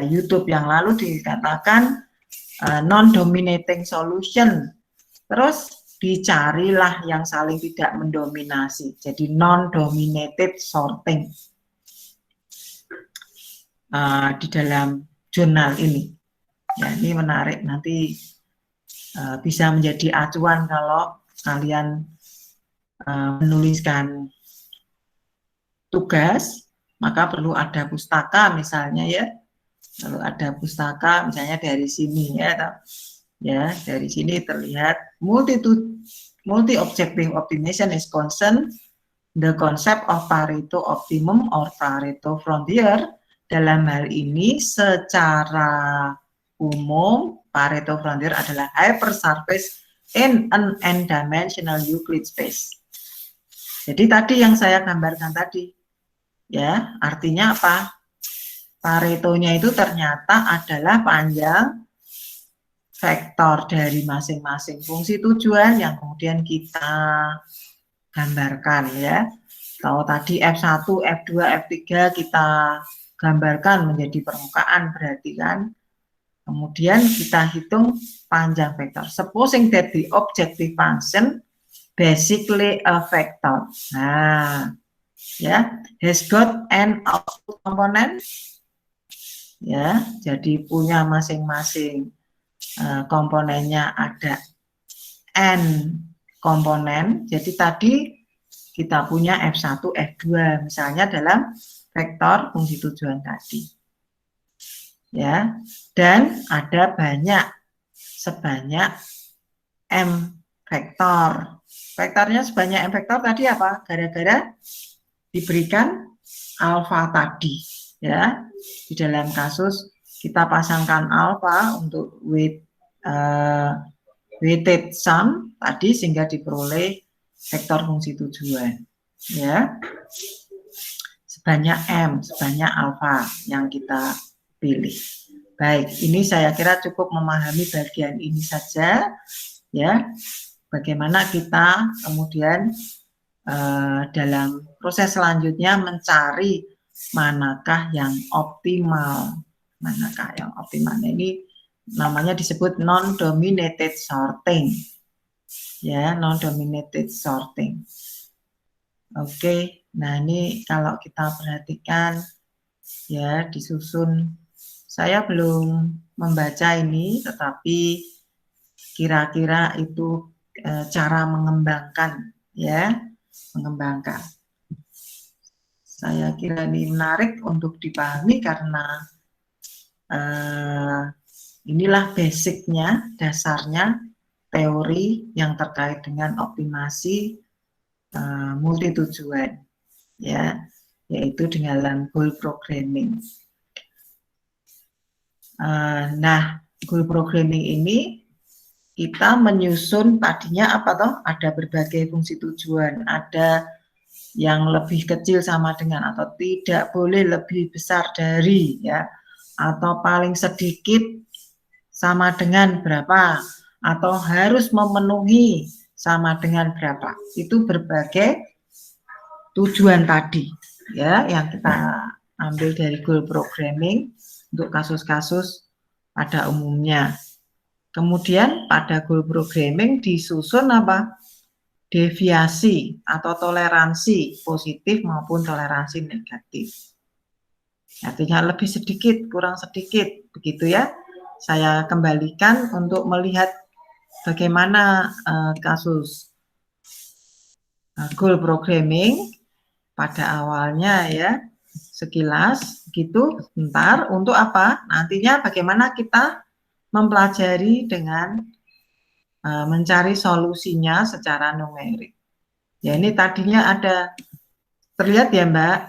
YouTube yang lalu dikatakan non-dominating solution. Terus dicarilah yang saling tidak mendominasi, jadi non-dominated sorting di dalam jurnal ini. Ya, ini menarik, nanti bisa menjadi acuan kalau kalian menuliskan tugas, maka perlu ada pustaka misalnya ya, perlu ada pustaka misalnya dari sini ya, dari sini terlihat multi-objective optimization is concerned the concept of Pareto optimum or Pareto frontier. Dalam hal ini secara umum Pareto frontier adalah hypersurface in an n-dimensional Euclid space. Jadi tadi yang saya gambarkan tadi, ya artinya apa? Paretonya itu ternyata adalah panjang vektor dari masing-masing fungsi tujuan yang kemudian kita gambarkan ya. Kalau tadi F1, F2, F3 kita gambarkan menjadi permukaan berarti kan. Kemudian kita hitung panjang vektor. Supposing that the objective function basically a vector. Nah, ya, has got an output component. Ya, jadi punya masing-masing komponennya ada n komponen. Jadi tadi kita punya F1, F2 misalnya dalam vektor fungsi tujuan tadi. Ya, dan ada sebanyak M vektor. Vektornya sebanyak M vektor tadi apa? Gara-gara diberikan alfa tadi. Ya, di dalam kasus kita pasangkan alfa untuk weighted sum tadi sehingga diperoleh vektor fungsi tujuan. Ya, sebanyak M, sebanyak alfa yang kita pilih. Baik, ini saya kira cukup memahami bagian ini saja, ya. Bagaimana kita kemudian dalam proses selanjutnya mencari manakah yang optimal, manakah yang optimal. Nah, ini namanya disebut non-dominated sorting, ya, non-dominated sorting. Oke, nah ini kalau kita perhatikan, ya, disusun. Saya belum membaca ini, tetapi kira-kira itu cara mengembangkan, ya, mengembangkan. Saya kira ini menarik untuk dipahami karena inilah basicnya, dasarnya teori yang terkait dengan optimasi multitujuan, ya, yaitu dengan goal programming. Nah, goal programming ini kita menyusun tadinya apa toh? Ada berbagai fungsi tujuan, ada yang lebih kecil sama dengan atau tidak boleh lebih besar dari, ya, atau paling sedikit sama dengan berapa, atau harus memenuhi sama dengan berapa. Itu berbagai tujuan tadi, ya, yang kita ambil dari goal programming untuk kasus-kasus pada umumnya. Kemudian pada goal programming disusun apa? Deviasi atau toleransi positif maupun toleransi negatif. Artinya lebih sedikit, kurang sedikit, begitu ya. Saya kembalikan untuk melihat bagaimana kasus goal programming pada awalnya, ya, sekilas gitu, sebentar. Untuk apa? Nantinya bagaimana kita mempelajari dengan mencari solusinya secara numerik. Ya, ini tadinya ada, terlihat ya Mbak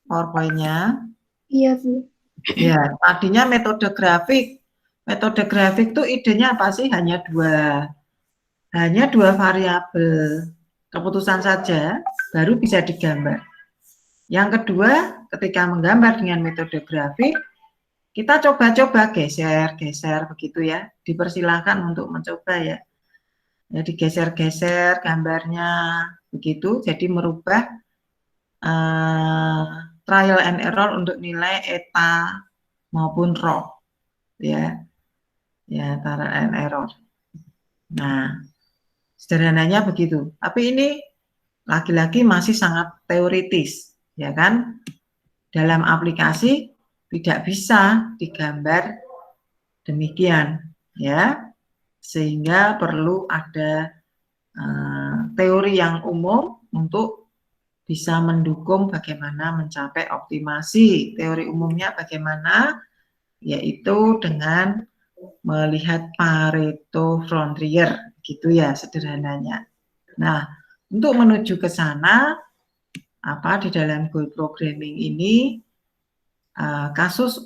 PowerPoint-nya? Iya, Bu. Ya, tadinya metode grafik. Metode grafik itu idenya apa sih? Hanya dua variabel keputusan saja, baru bisa digambar. Yang kedua, ketika menggambar dengan metode grafik, kita coba-coba geser begitu ya. Dipersilakan untuk mencoba ya. Ya, digeser-geser gambarnya begitu, jadi merubah trial and error untuk nilai eta maupun rho, ya, trial and error. Nah, sederhananya begitu. Tapi ini lagi-lagi masih sangat teoritis, ya kan? Dalam aplikasi tidak bisa digambar demikian, ya, sehingga perlu ada teori yang umum untuk bisa mendukung bagaimana mencapai optimasi. Teori umumnya bagaimana? Yaitu dengan melihat Pareto frontier, gitu ya sederhananya. Nah, untuk menuju ke sana, di dalam goal programming ini kasus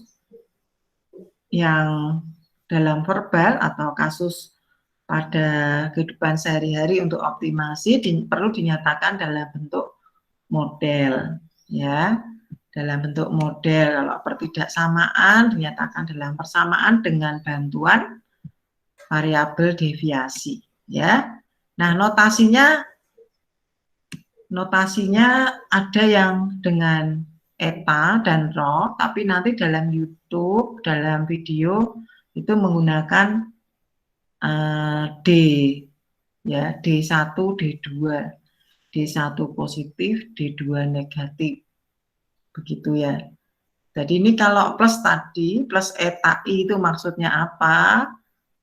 yang dalam verbal atau kasus pada kehidupan sehari-hari untuk optimasi perlu dinyatakan dalam bentuk model, ya, dalam bentuk model. Kalau pertidaksamaan dinyatakan dalam persamaan dengan bantuan variabel deviasi, ya. Nah, notasinya ada yang dengan eta dan rho, tapi nanti dalam YouTube, dalam video itu menggunakan D, ya, D1, D2, D1 positif, D2 negatif, begitu ya. Jadi ini kalau plus tadi, plus eta I itu maksudnya apa?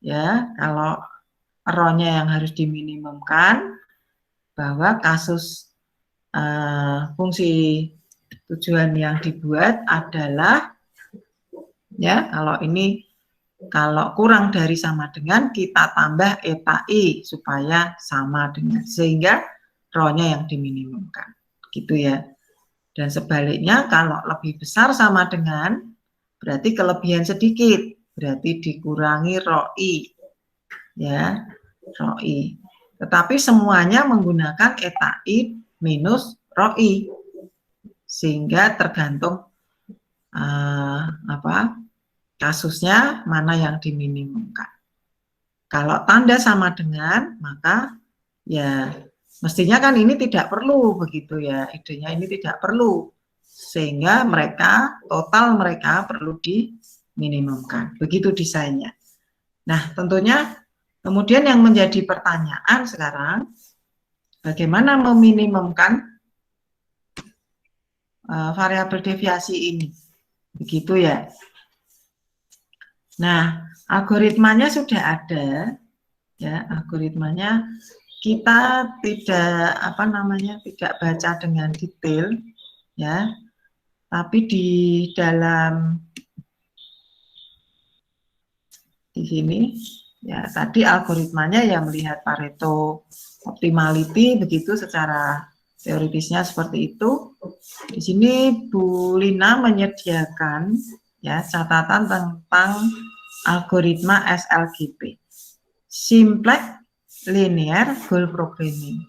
Ya, kalau rho-nya yang harus diminimumkan, bahwa kasus fungsi tujuan yang dibuat adalah, ya, kalau kurang dari sama dengan, kita tambah eta I supaya sama dengan, sehingga rho-nya yang diminimumkan, gitu ya. Dan sebaliknya kalau lebih besar sama dengan, berarti kelebihan sedikit, berarti dikurangi rho I, ya, rho I. Tetapi semuanya menggunakan eta I minus rho I, sehingga tergantung kasusnya mana yang diminimumkan. Kalau tanda sama dengan, maka ya mestinya kan ini tidak perlu, begitu ya, idenya ini tidak perlu, sehingga total mereka perlu diminimumkan, begitu desainnya. Nah, tentunya kemudian yang menjadi pertanyaan sekarang, bagaimana meminimumkan variabel deviasi ini, begitu ya. Nah, algoritmanya sudah ada, ya, algoritmanya kita tidak baca dengan detail, ya, tapi di sini, ya, tadi algoritmanya ya melihat Pareto optimality, begitu secara teoritisnya seperti itu. Di sini Bu Lina menyediakan, ya, catatan tentang algoritma SLGP, Simplex Linear Goal Programming.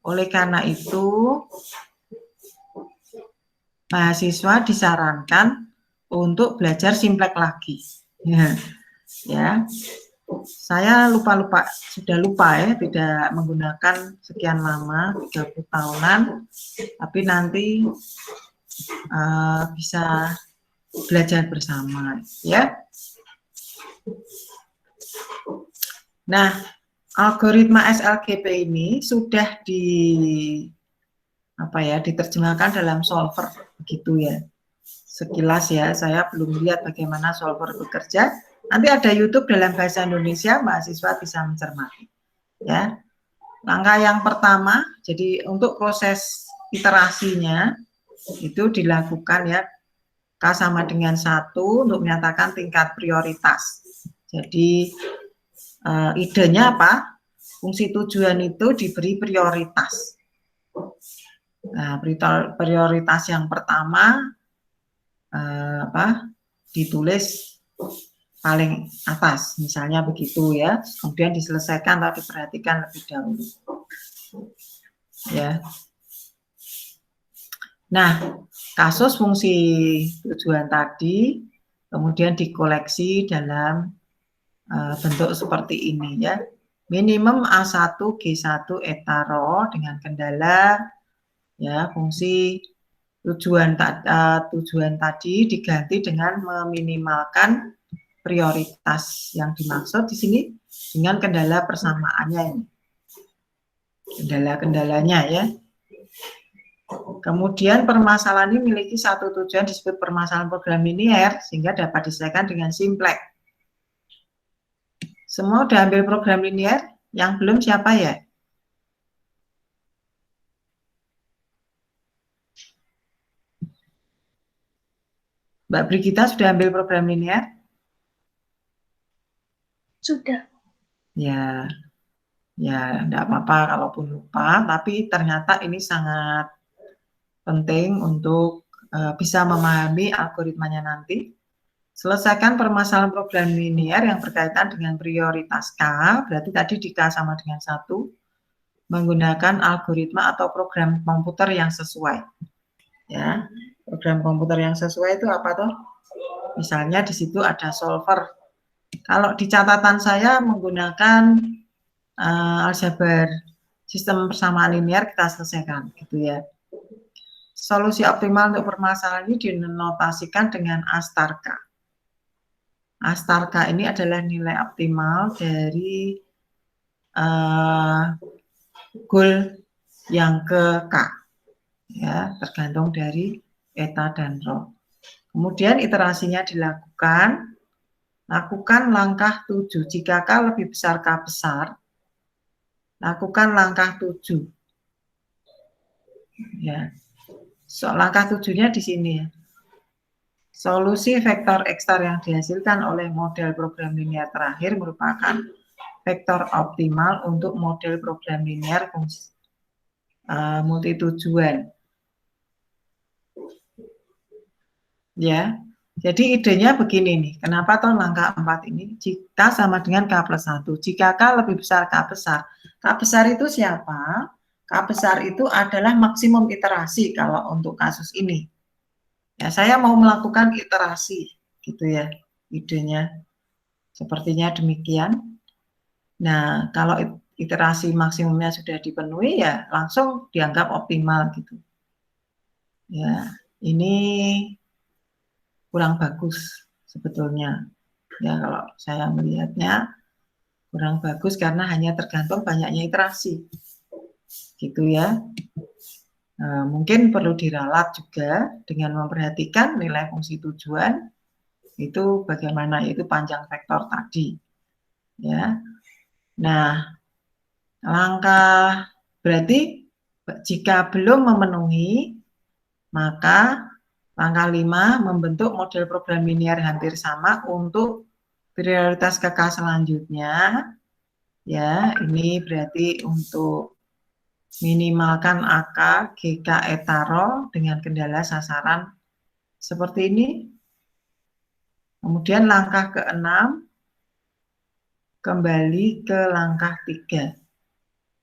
Oleh karena itu, mahasiswa disarankan untuk belajar Simplex lagi. Ya, saya sudah lupa ya, tidak menggunakan sekian lama, 30 tahunan, tapi nanti bisa belajar bersama, ya. Nah, algoritma SLGP ini sudah diterjemahkan dalam solver, begitu ya. Sekilas ya, saya belum lihat bagaimana solver bekerja. Nanti ada YouTube dalam bahasa Indonesia, mahasiswa bisa mencermati. Ya, langkah yang pertama, jadi untuk proses iterasinya itu dilakukan, ya, K sama dengan 1 untuk menyatakan tingkat prioritas. Jadi idenya apa? Fungsi tujuan itu diberi prioritas. Nah, prioritas yang pertama ditulis paling atas, misalnya begitu ya. Kemudian diselesaikan atau diperhatikan lebih dahulu. Ya. Nah, kasus fungsi tujuan tadi kemudian dikoleksi dalam bentuk seperti ini, ya. Minimum A1 G1 eta rho dengan kendala, ya, fungsi tujuan tadi diganti dengan meminimalkan prioritas yang dimaksud di sini dengan kendala persamaannya ini. Kendala-kendalanya, ya. Kemudian permasalahan ini memiliki satu tujuan disebut permasalahan program linear sehingga dapat diselesaikan dengan simplex. Semua udah ambil program linear? Yang belum siapa ya? Mbak Brigita sudah ambil program linear? Sudah. Ya, enggak apa-apa kalaupun lupa, tapi ternyata ini sangat penting untuk bisa memahami algoritmanya nanti. Selesaikan permasalahan program linear yang berkaitan dengan prioritas K, berarti tadi di K sama dengan 1, menggunakan algoritma atau program komputer yang sesuai. Ya, program komputer yang sesuai itu apa toh? Misalnya di situ ada solver, Kalau di catatan saya menggunakan aljabar sistem persamaan linear kita selesaikan, gitu ya. Solusi optimal untuk permasalahan ini dinotasikan dengan Astarka. Astarka ini adalah nilai optimal dari goal yang ke K, ya, tergantung dari eta dan rho. Kemudian iterasinya dilakukan, lakukan langkah 7. Jika K lebih besar K besar, lakukan langkah 7. Ya. Langkah 7-nya di sini ya. Solusi vektor X* yang dihasilkan oleh model program linear terakhir merupakan vektor optimal untuk model program linear multitujuan. Ya, jadi idenya begini nih, kenapa toh langkah 4 ini? Jika sama dengan K plus 1, jika K lebih besar K besar itu siapa? K besar itu adalah maksimum iterasi kalau untuk kasus ini. Ya, saya mau melakukan iterasi, gitu ya, idenya. Sepertinya demikian. Nah, kalau iterasi maksimumnya sudah dipenuhi, ya langsung dianggap optimal, gitu. Ya, ini kurang bagus sebetulnya. Ya, kalau saya melihatnya kurang bagus karena hanya tergantung banyaknya iterasi, gitu ya. Mungkin perlu diralat juga dengan memperhatikan nilai fungsi tujuan itu bagaimana, itu panjang vektor tadi, ya. Nah, langkah berarti jika belum memenuhi, maka langkah 5 membentuk model program linear hampir sama untuk prioritas ke K selanjutnya. Ya, ini berarti untuk minimalkan AK, GK, eta, rho dengan kendala sasaran seperti ini. Kemudian langkah ke-6, kembali ke langkah 3,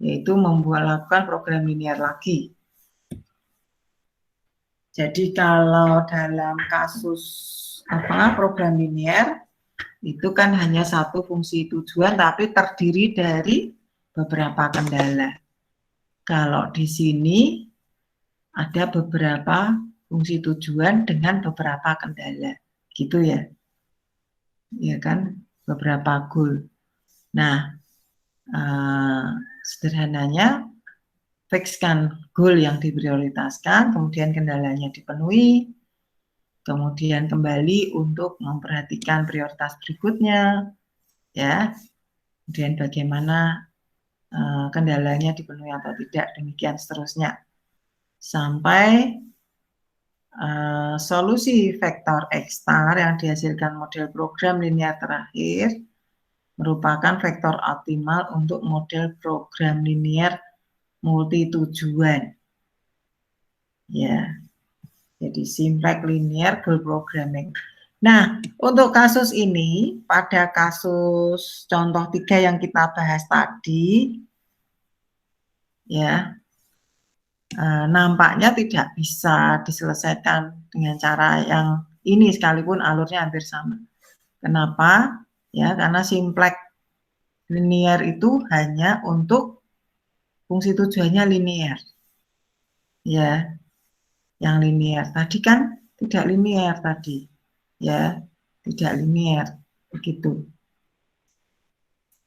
yaitu lakukan program linear lagi. Jadi kalau dalam kasus program linear, itu kan hanya satu fungsi tujuan, tapi terdiri dari beberapa kendala. Kalau di sini ada beberapa fungsi tujuan dengan beberapa kendala, gitu ya. Ya kan, beberapa goal. Nah, sederhananya fixkan goal yang diprioritaskan, kemudian kendalanya dipenuhi, kemudian kembali untuk memperhatikan prioritas berikutnya, ya. Kemudian bagaimana kendalanya dipenuhi atau tidak, demikian seterusnya. Sampai solusi vektor X* yang dihasilkan model program linear terakhir merupakan vektor optimal untuk model program linear multitujuan. Ya, jadi simplex linear goal programming. Nah, untuk kasus ini, pada kasus contoh 3 yang kita bahas tadi, ya, nampaknya tidak bisa diselesaikan dengan cara yang ini sekalipun alurnya hampir sama. Kenapa? Ya, karena simplex linear itu hanya untuk fungsi tujuannya linear. Ya, yang linear. Tadi kan tidak linear tadi. Ya, tidak linear. Begitu.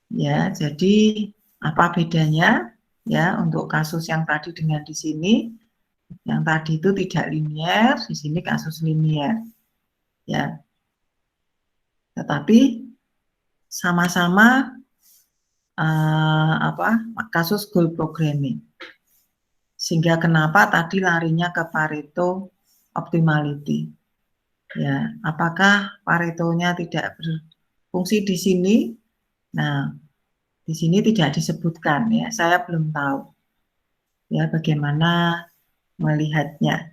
Ya, jadi apa bedanya? Ya, untuk kasus yang tadi dengan di sini, yang tadi itu tidak linear, di sini kasus linear. Ya. Tetapi sama-sama kasus goal programming. Sehingga kenapa tadi larinya ke Pareto optimality. Ya, apakah Paretonya tidak berfungsi di sini? Nah, di sini tidak disebutkan ya, saya belum tahu. Ya, bagaimana melihatnya,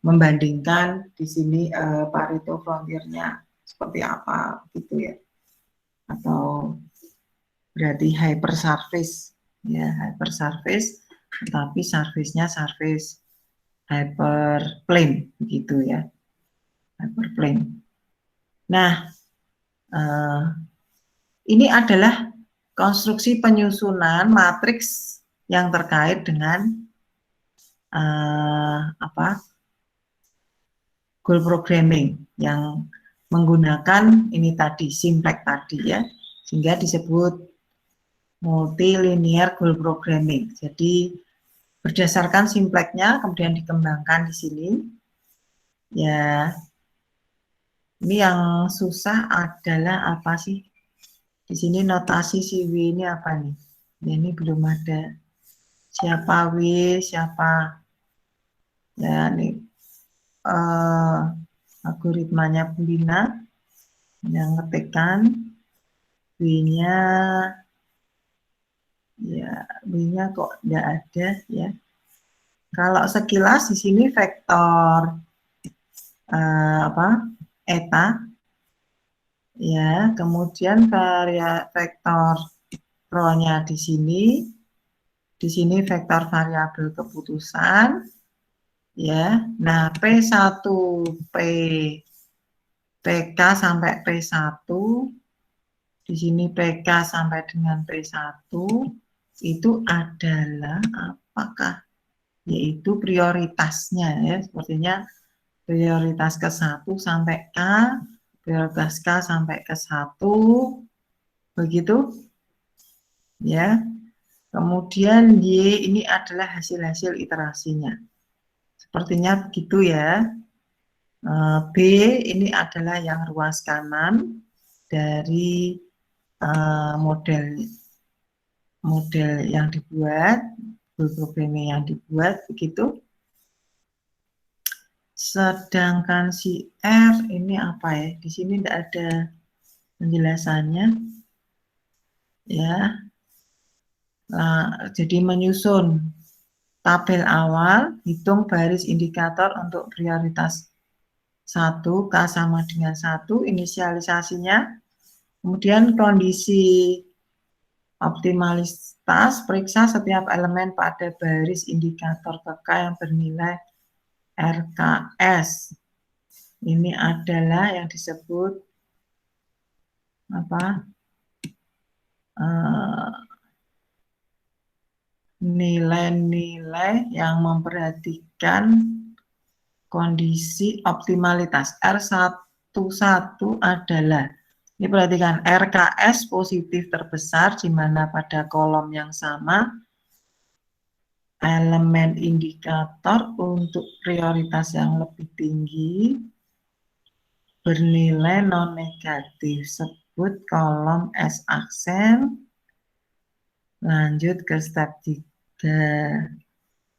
membandingkan di sini Pareto frontiernya seperti apa gitu ya, atau berarti hypersurface ya, hypersurface, tetapi surface-nya surface hyperplane begitu ya, hyperplane. Nah, Ini adalah konstruksi penyusunan matriks yang terkait dengan goal programming yang menggunakan ini tadi, simplex tadi ya, sehingga disebut multilinear goal programming. Jadi berdasarkan simplexnya kemudian dikembangkan di sini. Ya, ini yang susah adalah apa sih? Di sini notasi si W ini apa nih? Ya, ini belum ada. Siapa W, siapa? Ya, ini algoritmanya Bulina yang ngetikkan W-nya, ya W-nya kok tidak ada ya. Kalau sekilas di sini vektor eta ya, kemudian vektor rho-nya di sini vektor variabel keputusan ya. Nah, P1 PK sampai P1 di sini PK sampai dengan P1 itu adalah apakah? Yaitu prioritasnya ya, sepertinya prioritas ke-1 sampai K, prioritas K sampai ke-1, begitu ya. Kemudian Y ini adalah hasil-hasil iterasinya, sepertinya begitu ya. B ini adalah yang ruas kanan dari model yang dibuat, programming yang dibuat, begitu. Sedangkan si R ini apa ya? Di sini tidak ada penjelasannya, ya. Nah, jadi menyusun tabel awal, hitung baris indikator untuk prioritas 1, K sama dengan 1, inisialisasinya, kemudian kondisi optimalitas, periksa setiap elemen pada baris indikator K yang bernilai RKS. Ini adalah yang disebut nilai-nilai yang memperhatikan kondisi optimalitas. R11 adalah, ini perhatikan, RKS positif terbesar di mana pada kolom yang sama elemen indikator untuk prioritas yang lebih tinggi bernilai non-negatif. Sebut kolom S aksen. Lanjut ke step 3.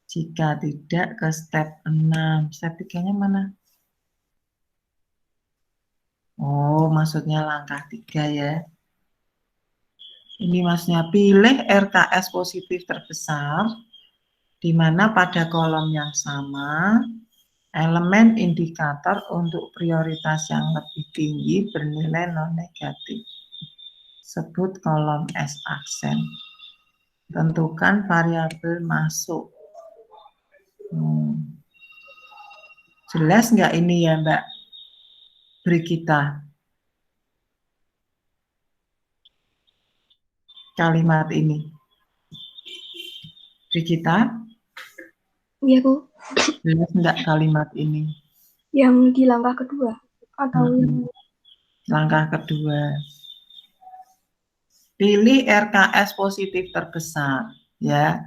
Jika tidak ke step 6. Step 3-nya mana? Oh, maksudnya langkah 3 ya. Ini maksudnya pilih RKS positif terbesar, di mana pada kolom yang sama, elemen indikator untuk prioritas yang lebih tinggi bernilai non-negatif. Sebut kolom S aksen. Tentukan variabel masuk. Jelas nggak ini ya Mbak Brigita? Kalimat ini. Brigita? Iya, Bu. Jelas nggak kalimat ini? Yang di langkah kedua atau langkah kedua. Pilih RKS positif terbesar ya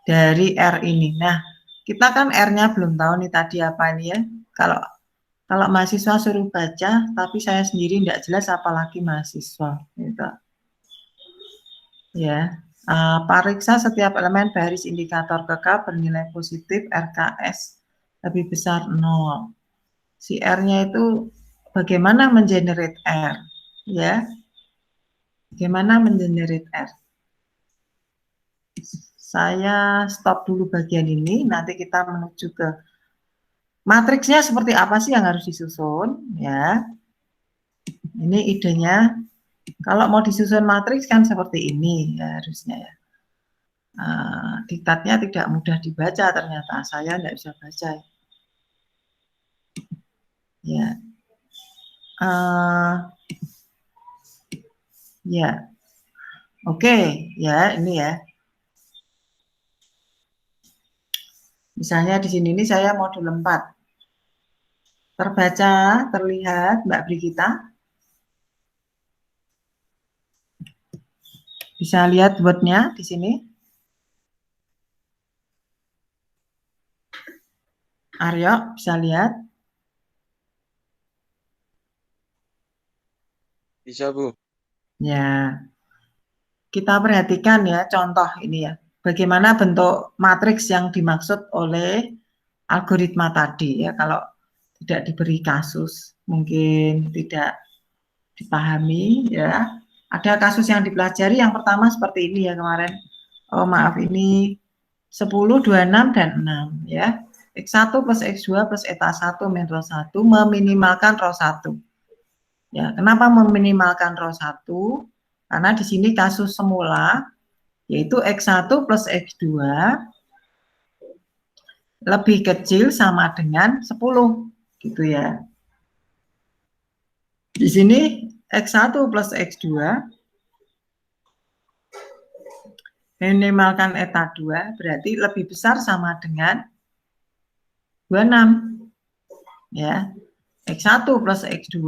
dari R ini. Nah, kita kan R-nya belum tahu nih tadi apa ini ya. Kalau mahasiswa suruh baca, tapi saya sendiri tidak jelas apalagi mahasiswa. Gitu. Ya, pariksa setiap elemen baris indikator K bernilai positif RKS lebih besar 0. Si R-nya itu bagaimana mengenerate R? Ya, bagaimana mengenerate R? Saya stop dulu bagian ini, nanti kita menuju ke matriksnya seperti apa sih yang harus disusun, ya. Ini idenya, kalau mau disusun matriks kan seperti ini ya harusnya ya. Diktatnya tidak mudah dibaca ternyata, saya tidak bisa baca. Ya. Ya. Oke, ya ini ya. Misalnya di sini ini saya modul 4. Terbaca, terlihat Mbak Brigita? Bisa lihat word-nya di sini? Aryo, bisa lihat? Bisa, Bu. Ya. Kita perhatikan ya contoh ini ya. Bagaimana bentuk matriks yang dimaksud oleh algoritma tadi ya. Kalau tidak diberi kasus, mungkin tidak dipahami ya. Ada kasus yang dipelajari yang pertama seperti ini ya kemarin. Oh maaf, ini 10, 26, dan 6 ya. X1 plus X2 plus eta 1 min rho 1 meminimalkan rho 1. Ya, kenapa meminimalkan rho 1? Karena di sini kasus semula yaitu X1 plus X2 lebih kecil sama dengan 10 gitu ya. Di sini X1 plus X2 minimalkan eta 2 berarti lebih besar sama dengan 26 ya. X1 plus X2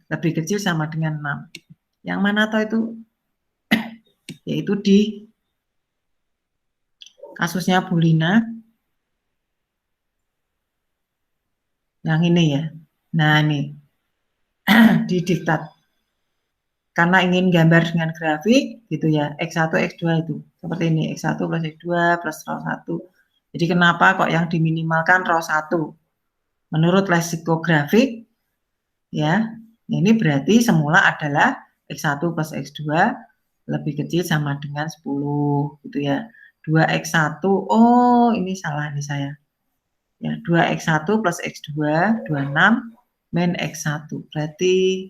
lebih kecil sama dengan 6. Yang mana tahu itu? Yaitu di kasusnya Bu Lina. Yang ini ya. Nah ini. Di diktat. Karena ingin gambar dengan grafik gitu ya. X1, X2 itu. Seperti ini. X1 plus X2 plus rho 1. Jadi kenapa kok yang diminimalkan rho 1? Menurut leksikografik ya, ini berarti semula adalah X1 plus X2 lebih kecil sama dengan 10 gitu ya. 2X1, oh ini salah nih saya. Ya, 2X1 plus X2, 26 min X1. Berarti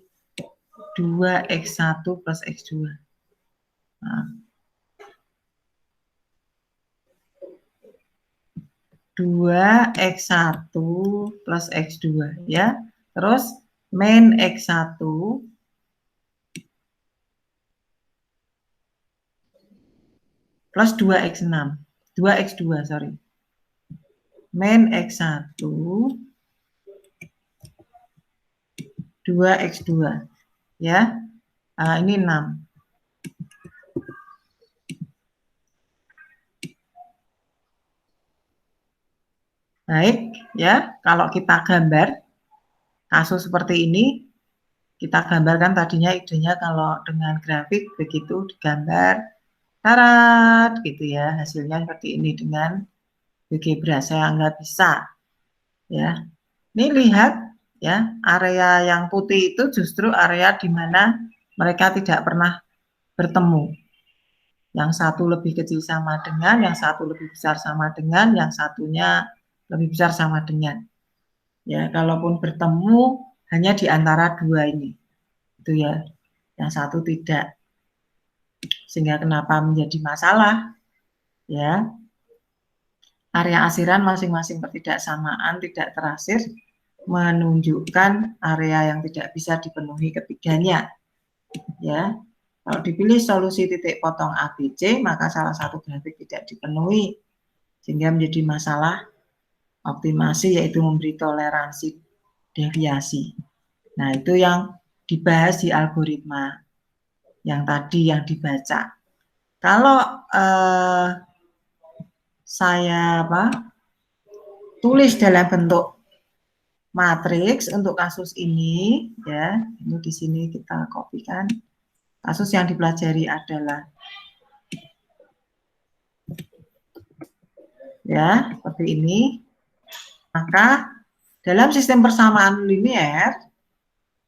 2X1 plus X2. Nah, 2X1 plus X2 ya. Terus min X1 plus 2X6. 2X2, sorry. Min X1 2X2 ya. Ini 6. Baik ya, kalau kita gambar kasus seperti ini, kita gambarkan tadinya idenya kalau dengan grafik begitu digambar tarat gitu ya, hasilnya seperti ini dengan GeoGebra. Saya nggak bisa ya. Ini lihat ya, area yang putih itu justru area di mana mereka tidak pernah bertemu. Yang satu lebih kecil sama dengan, yang satu lebih besar sama dengan, yang satunya lebih besar sama dengan. Ya, kalaupun bertemu hanya di antara dua ini. Itu ya. Yang satu tidak. Sehingga kenapa menjadi masalah? Ya. Area asiran masing-masing ketidaksamaan tidak terasir menunjukkan area yang tidak bisa dipenuhi ketiganya. Ya. Kalau dipilih solusi titik potong ABC, maka salah satu grafik tidak dipenuhi. Sehingga menjadi masalah optimasi, yaitu memberi toleransi deviasi. Nah, itu yang dibahas di algoritma yang tadi yang dibaca. Kalau saya tulis dalam bentuk matriks untuk kasus ini, ya, ini di sini kita kopikan. Kasus yang dipelajari adalah ya seperti ini. Maka dalam sistem persamaan linear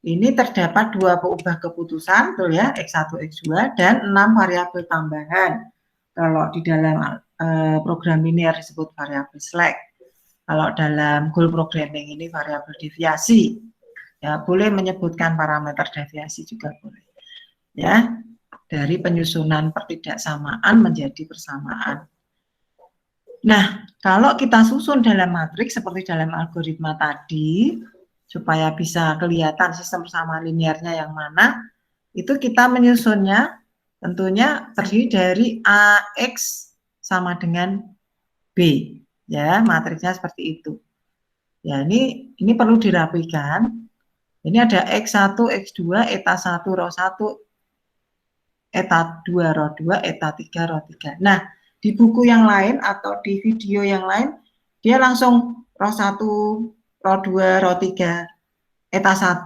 ini terdapat dua peubah keputusan, tuh ya, X1, X2, dan 6 variabel tambahan. Kalau di dalam program linear disebut variabel slack. Kalau dalam goal programming ini variabel deviasi. Ya, boleh menyebutkan parameter deviasi juga boleh. Ya, dari penyusunan pertidaksamaan menjadi persamaan. Nah, kalau kita susun dalam matriks seperti dalam algoritma tadi, supaya bisa kelihatan sistem persamaan linearnya yang mana, itu kita menyusunnya tentunya terdiri dari AX sama dengan B. Ya, matriksnya seperti itu. Ya, ini perlu dirapikan. Ini ada X1, X2, eta 1, rho 1, eta 2, rho 2, eta 3, rho 3. Nah, di buku yang lain atau di video yang lain, dia langsung rho 1, rho 2, rho 3, eta 1,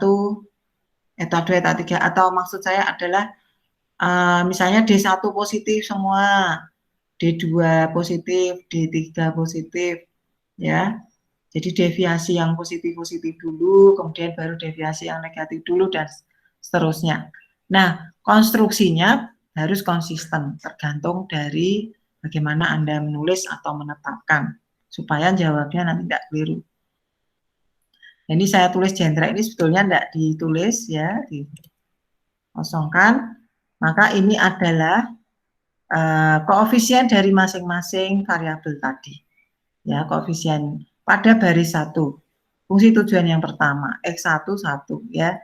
eta 2, eta 3. Atau maksud saya adalah misalnya D1 positif semua, D2 positif, D3 positif, ya. Jadi deviasi yang positif-positif dulu, kemudian baru deviasi yang negatif dulu, dan seterusnya. Nah, konstruksinya harus konsisten, tergantung dari bagaimana Anda menulis atau menetapkan, supaya jawabnya nanti tidak keliru. Ini saya tulis jenderal, ini sebetulnya tidak ditulis, ya, dikosongkan. Maka ini adalah koefisien dari masing-masing variabel tadi. Ya, koefisien pada baris 1. Fungsi tujuan yang pertama, X1 1 ya.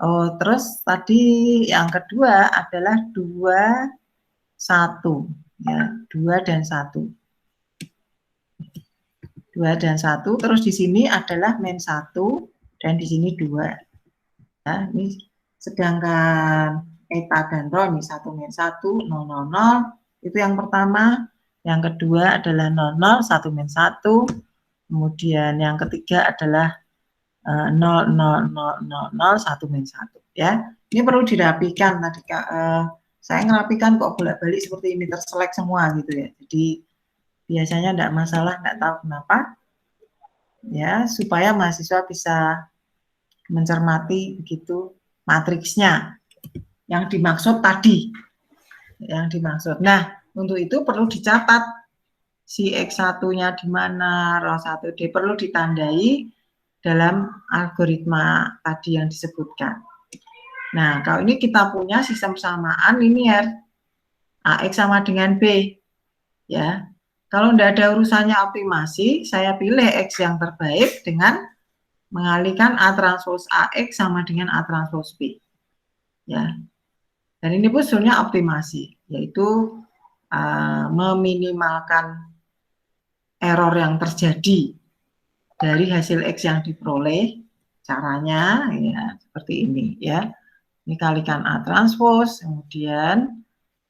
Oh, terus tadi yang kedua adalah 2 1 ya, 2 dan 1. 2 dan 1, terus di sini adalah min 1 dan di sini 2. Ya, ini sedangkan eta dan rho ini 1 min 1 0 0 0 itu yang pertama. Yang kedua adalah 0 0 1 min 1. Kemudian yang ketiga adalah 0 0 0 0 0 1 min 1 ya. Ini perlu dirapikan tadi saya ngerapikan kok bolak-balik seperti ini, terselek semua gitu ya. Jadi biasanya tidak masalah, tidak tahu kenapa. Ya, supaya mahasiswa bisa mencermati begitu matriksnya yang dimaksud tadi. Yang dimaksud. Nah, untuk itu perlu dicatat si X1-nya di mana, rho 1D perlu ditandai dalam algoritma tadi yang disebutkan. Nah, kalau ini kita punya sistem persamaan linear, AX sama dengan B. Ya, kalau tidak ada urusannya optimasi, saya pilih X yang terbaik dengan mengalihkan A transpose AX sama dengan A transpose B. Ya, dan ini pun sebenarnya optimasi, yaitu meminimalkan error yang terjadi dari hasil X yang diperoleh. Caranya ya seperti ini ya. Ini kalikan A transpose, kemudian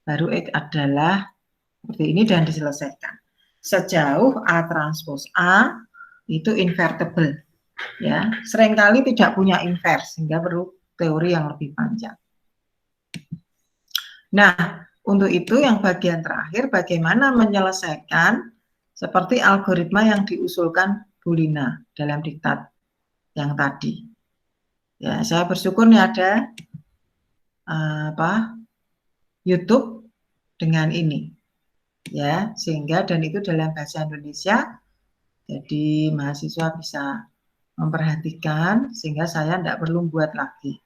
baru X adalah seperti ini dan diselesaikan. Sejauh A transpose A itu invertible ya. Seringkali tidak punya inverse sehingga perlu teori yang lebih panjang. Nah, untuk itu yang bagian terakhir bagaimana menyelesaikan seperti algoritma yang diusulkan Bu Lina dalam diktat yang tadi. Ya, saya bersyukur nih ada YouTube dengan ini. Ya, sehingga dan itu dalam bahasa Indonesia. Jadi mahasiswa bisa memperhatikan sehingga saya tidak perlu buat lagi.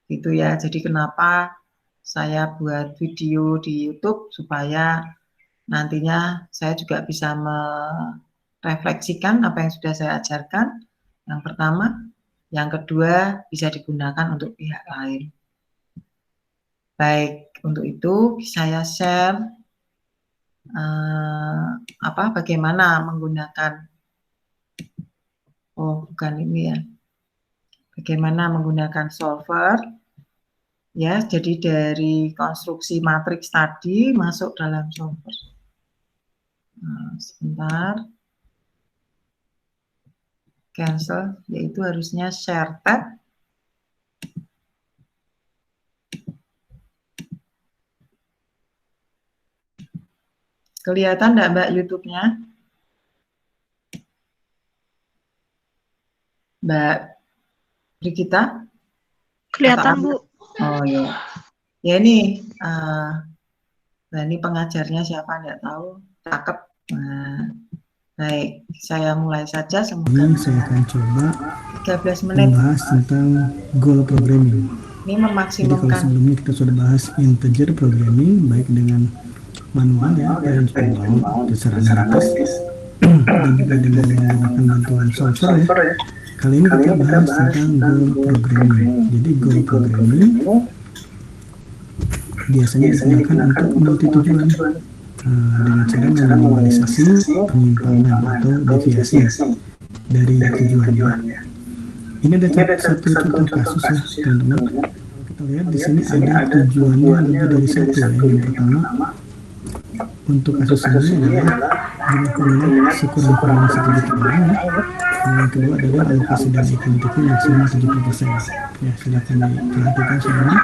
Gitu ya. Jadi kenapa saya buat video di YouTube supaya nantinya saya juga bisa merefleksikan apa yang sudah saya ajarkan. Yang pertama, yang kedua bisa digunakan untuk pihak lain. Baik, untuk itu saya share bagaimana menggunakan bagaimana menggunakan solver. Ya, jadi dari konstruksi matriks tadi masuk dalam solver. Nah, sebentar. Cancel, yaitu harusnya share tab. Kelihatan enggak Mbak YouTube-nya? Mbak Brigita? Kelihatan, Bu. Oh ya, ya ini, ini pengajarnya siapa enggak tahu, cakep. Nah, baik, saya mulai saja. Semoga saya akan coba 13 menit membahas tentang goal programming. Ini Jadi memaksimumkan. kalau sebelumnya kita sudah bahas integer programming, baik dengan manual ya, parent compound, dasar analitis, dan juga dengan menggunakan bantuan solver ya. Kali ini kita bahas tentang goal programming. Jadi goal programming biasanya digunakan untuk multi tujuan dengan cara meminimalisasi penyimpangan atau deviasi dari tujuannya. Ini ada satu contoh kasus ya teman-teman. Kita lihat di sini ada tujuannya lebih dari satu ya. Yang pertama untuk kasus ini adalah jumlah peminat sekurang-kurangnya 1 juta orang ya. Yang kedua adalah alokasi dana iklan TV maksimal 70%. Ya, silakan diperhatikan semuanya.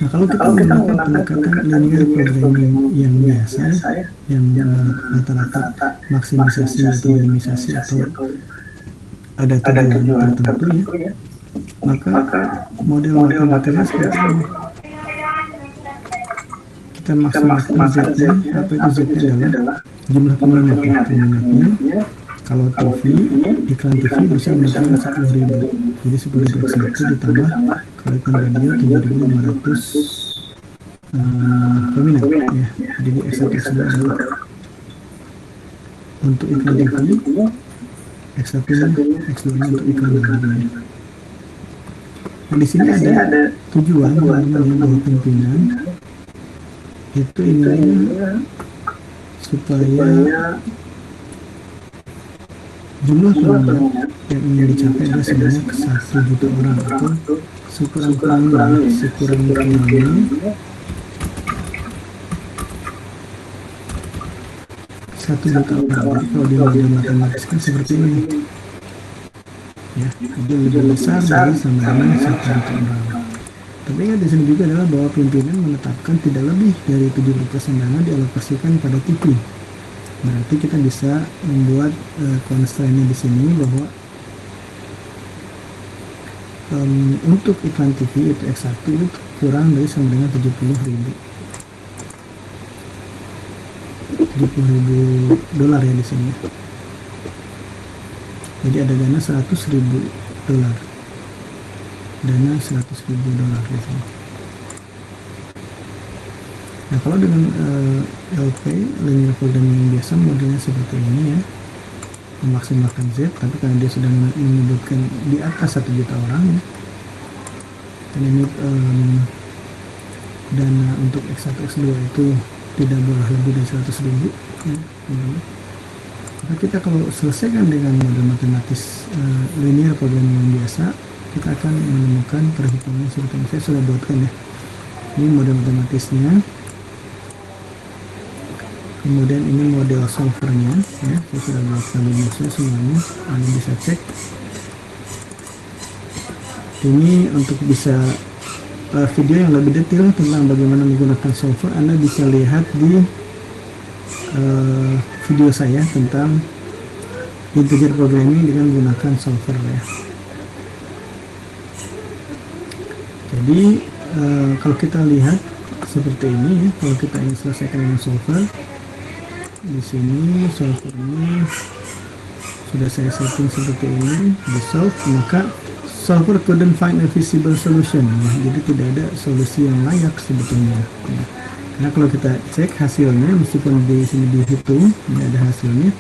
Nah, kalau kita menggunakan pendekatan linear programming yang biasa, yang rata-rata maksimisasi atau minimisasi atau ada tujuan tertentu ya, maka model matematikanya seperti ini. Kita maksimalkan Z-nya, apa itu Z-nya adalah jumlah peminatnya. Kalau TV, iklan TV bisa mendapatkan 10.000. Jadi 10.000 X1 ditambah kalau iklan radio 7.500 peminat ya. Jadi X1 X2 adalah untuk iklan TV, X1 X2 untuk iklan radio. Nah, di sini ada tujuan bahwa pimpinan itu inginnya supaya jumlah peminat yang ingin dicapai adalah sebanyak 1 juta orang atau sekurang-kurangnya 1 juta orang. Jadi kalau di model matematis kan seperti ini ya, jadi lebih besar dari sama dengan 1 juta orang. Tapi ingat di sini juga adalah bahwa pimpinan menetapkan tidak lebih dari 70% dana dialokasikan pada TV. Berarti kita bisa membuat constraint-nya di sini bahwa untuk iklan TV itu X1 itu kurang dari sama dengan 70.000 dolar ya di sini. Jadi ada dana 100.000 dolar. Dana 100.000 dolar di sini. Nah, kalau dengan LP, linear programming yang biasa, modelnya seperti ini ya, memaksimalkan Z, tapi karena dia sudah menyebutkan di atas 1 juta orang ya, dan ini dana untuk X1, X2 itu tidak boleh lebih dari 100.000 ya, maka kita kalau selesaikan dengan model matematis linear programming yang biasa, kita akan menemukan perhitungan seperti ini. Saya sudah buatkan ya, ini model matematisnya. Kemudian ini model solvernya ya, saya sudah buatkan rumusnya semuanya, Anda bisa cek. Ini untuk bisa video yang lebih detail tentang bagaimana menggunakan solver, Anda bisa lihat di video saya tentang integer programming dengan menggunakan solver ya. Jadi kalau kita lihat seperti ini ya, kalau kita ingin selesaikan dengan solver, di sini solvernya sudah saya setting seperti ini, di solve, maka solver couldn't find a feasible solution ya, jadi tidak ada solusi yang layak sebetulnya ya. Karena kalau kita cek hasilnya, meskipun di sini dihitung tidak ada hasilnya,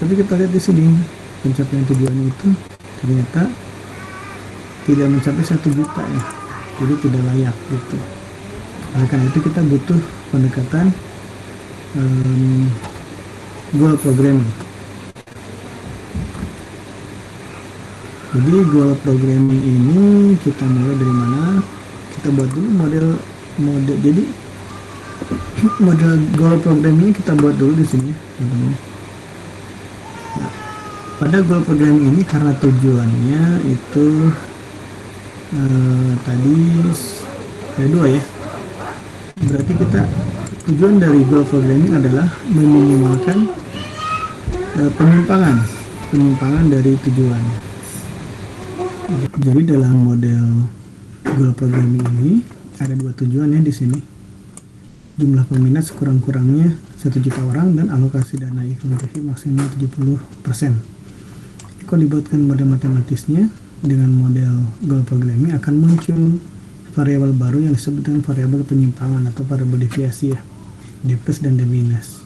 tapi kita lihat di sini pencapaian tujuannya itu ternyata tidak mencapai 1 juta ya, jadi tidak layak gitu. Oleh karena itu kita butuh pendekatan goal programming. Jadi goal programming ini kita mulai dari mana? Kita buat dulu model. Jadi model goal programming kita buat dulu di sini. Nah, pada goal programming ini karena tujuannya itu tadi ada 2 ya. Berarti kita tujuan dari goal programming adalah meminimalkan penyimpangan dari tujuan. Jadi dalam model goal programming ini ada 2 tujuan ya di sini. Jumlah peminat sekurang-kurangnya 1 juta orang dan alokasi dana iklan TV maksimal 70%. Kalau dibuatkan model matematisnya dengan model goal programming akan muncul variabel baru yang disebut dengan variabel penyimpangan atau variabel deviasi ya, D plus dan D minus.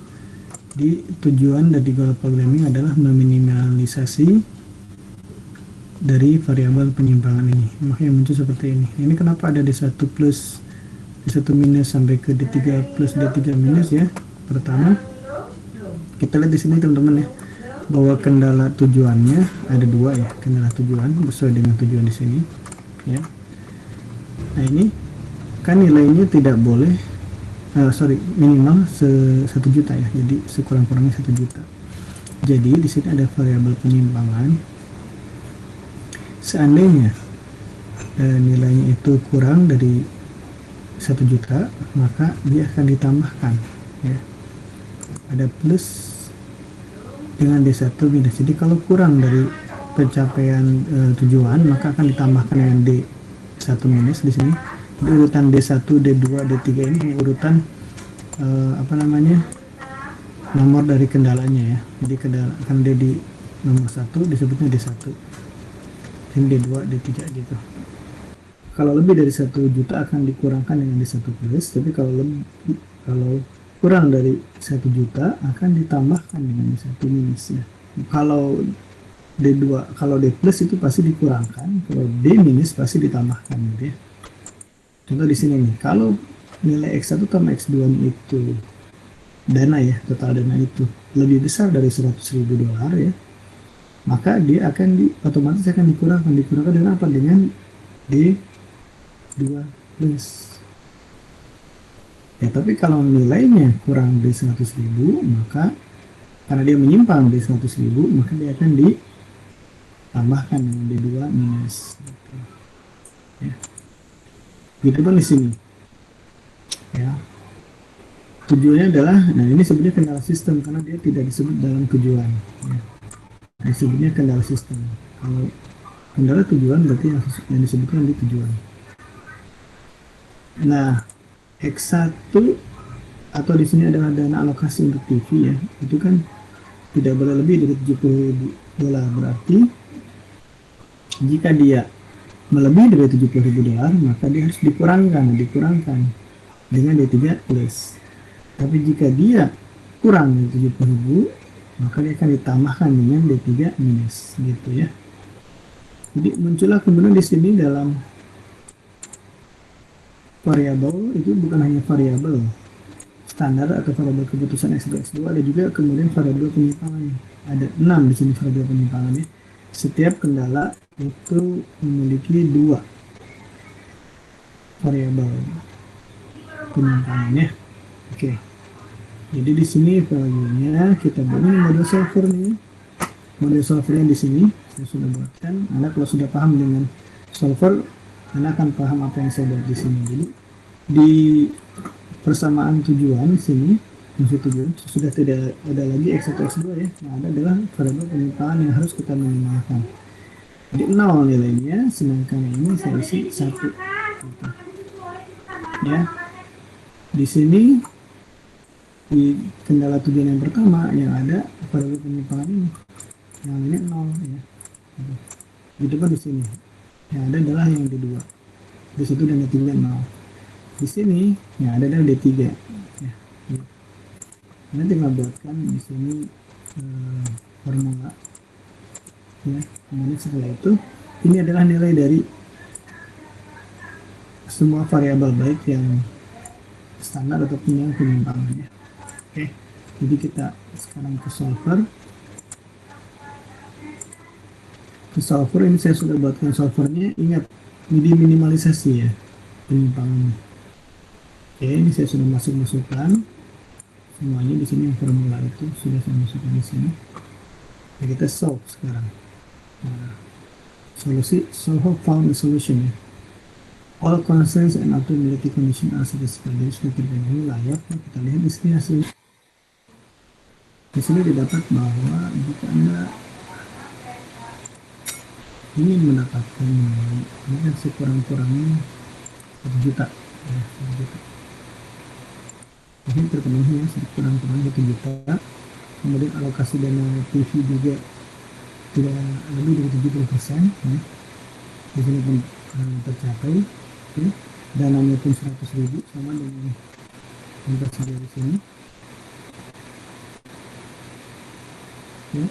Di tujuan dari goal programming adalah meminimalisasi dari variabel penyimpangan ini, makanya muncul seperti ini. Ini kenapa ada D1 plus D1 minus sampai ke D3 plus D3 minus ya. Pertama, kita lihat di sini teman-teman ya, bahwa kendala tujuannya ada dua ya, kendala tujuan sesuai dengan tujuan di sini ya. Nah ini kan nilainya tidak boleh minimal 1 juta ya, jadi sekurang-kurangnya 1 juta. Jadi di sini ada variabel penyimpangan. Seandainya nilainya itu kurang dari 1 juta, maka dia akan ditambahkan ya. Ada plus dengan D1 minus. Jadi kalau kurang dari pencapaian tujuan, maka akan ditambahkan dengan D1 minus di sini. Di urutan D1, D2, D3 ini urutan nomor dari kendalanya ya. Jadi kendala kan D di nomor 1 disebutnya D1. Ini D2, D3 gitu. Kalau lebih dari 1 juta akan dikurangkan dengan D1 plus, tapi kalau kurang dari 1 juta akan ditambahkan dengan D1 minus ya. Kalau D2, kalau D plus itu pasti dikurangkan, kalau D minus pasti ditambahkan gitu ya. Contoh di sini nih, kalau nilai X1 tambah X2 itu dana ya, total dana itu lebih besar dari $100.000 ya, maka dia akan otomatis akan dikurangkan dengan apa? Dengan D2 plus. Ya, tapi kalau nilainya kurang dari 100.000, maka karena dia menyimpang dari 100.000, maka dia akan ditambahkan dengan D2 minus. Ya. Gitu kan di sini. Ya. Tujuannya adalah, nah ini sebenarnya kendala sistem karena dia tidak disebut dalam tujuan. Ya. Nah, sebenarnya kendala sistem. Kalau kendala tujuan berarti yang disebutkan di tujuan. Nah, X1 atau di sini adalah dana alokasi untuk TV ya, itu kan tidak boleh lebih dari $70.000. Berarti jika dia melebihi dari $70.000, maka dia harus dikurangkan dengan D3 plus. Tapi jika dia kurang dari 70.000, maka dia akan ditambahkan dengan D3 minus gitu ya. Jadi muncullah kemudian di sini dalam variabel itu bukan hanya variabel standar atau variabel keputusan X1 X2, ada juga kemudian variabel penyimpangan. Ada 6 di sini variabel penyimpangannya. Setiap kendala itu memiliki 2 variabel penyimpangannya. Oke. Jadi di sini value-nya kita buat ini model solver nih. Model solvernya di sini saya sudah buatkan. Anda kalau sudah paham dengan solver, Anda akan paham apa yang saya buat di sini. Jadi di persamaan tujuan sini, maksud tujuan sudah tidak ada lagi X1 X2 ya. Yang ada adalah variabel penyimpangan yang harus kita minimalkan. Jadi 0 nilainya, sedangkan ini saya isi 1 gitu. Ya. Di sini di kendala tujuan yang pertama yang ada variabel penyimpangan ini, yang ini 0 ya. Di depan di sini yang ada adalah yang D2, D1 dan D3 0. Di sini yang ada adalah D3 ya. Nanti tinggal buatkan di sini formula ya. Kemudian setelah itu ini adalah nilai dari semua variabel baik yang standar ataupun yang penyimpangannya. Oke, jadi kita sekarang ke solver. Ke solver ini saya sudah buatkan solvernya. Ingat, ini diminimalisasi ya penyimpangannya. Oke, ini saya sudah masukkan semuanya di sini, yang formula itu sudah saya masukkan di sini. Nah, kita solve sekarang. Nah, solve found solution ya. All constraints and automatic condition are satisfied. Jadi sudah terpenuhi layak. Kita lihat di sini hasil. Di sini didapat bahwa jika Anda ingin mendapatkan nilai, ini kan sekurang-kurangnya 1 juta. Ya, 1 juta. Ini terpenuhi ya, sekurang-kurangnya 1 juta. Kemudian alokasi dana TV juga tidak lebih dari 70%. Ya. Di sini pun tercapai. Ya. Dananya pun 100.000 sama dengan yang tersedia di sini. Ya.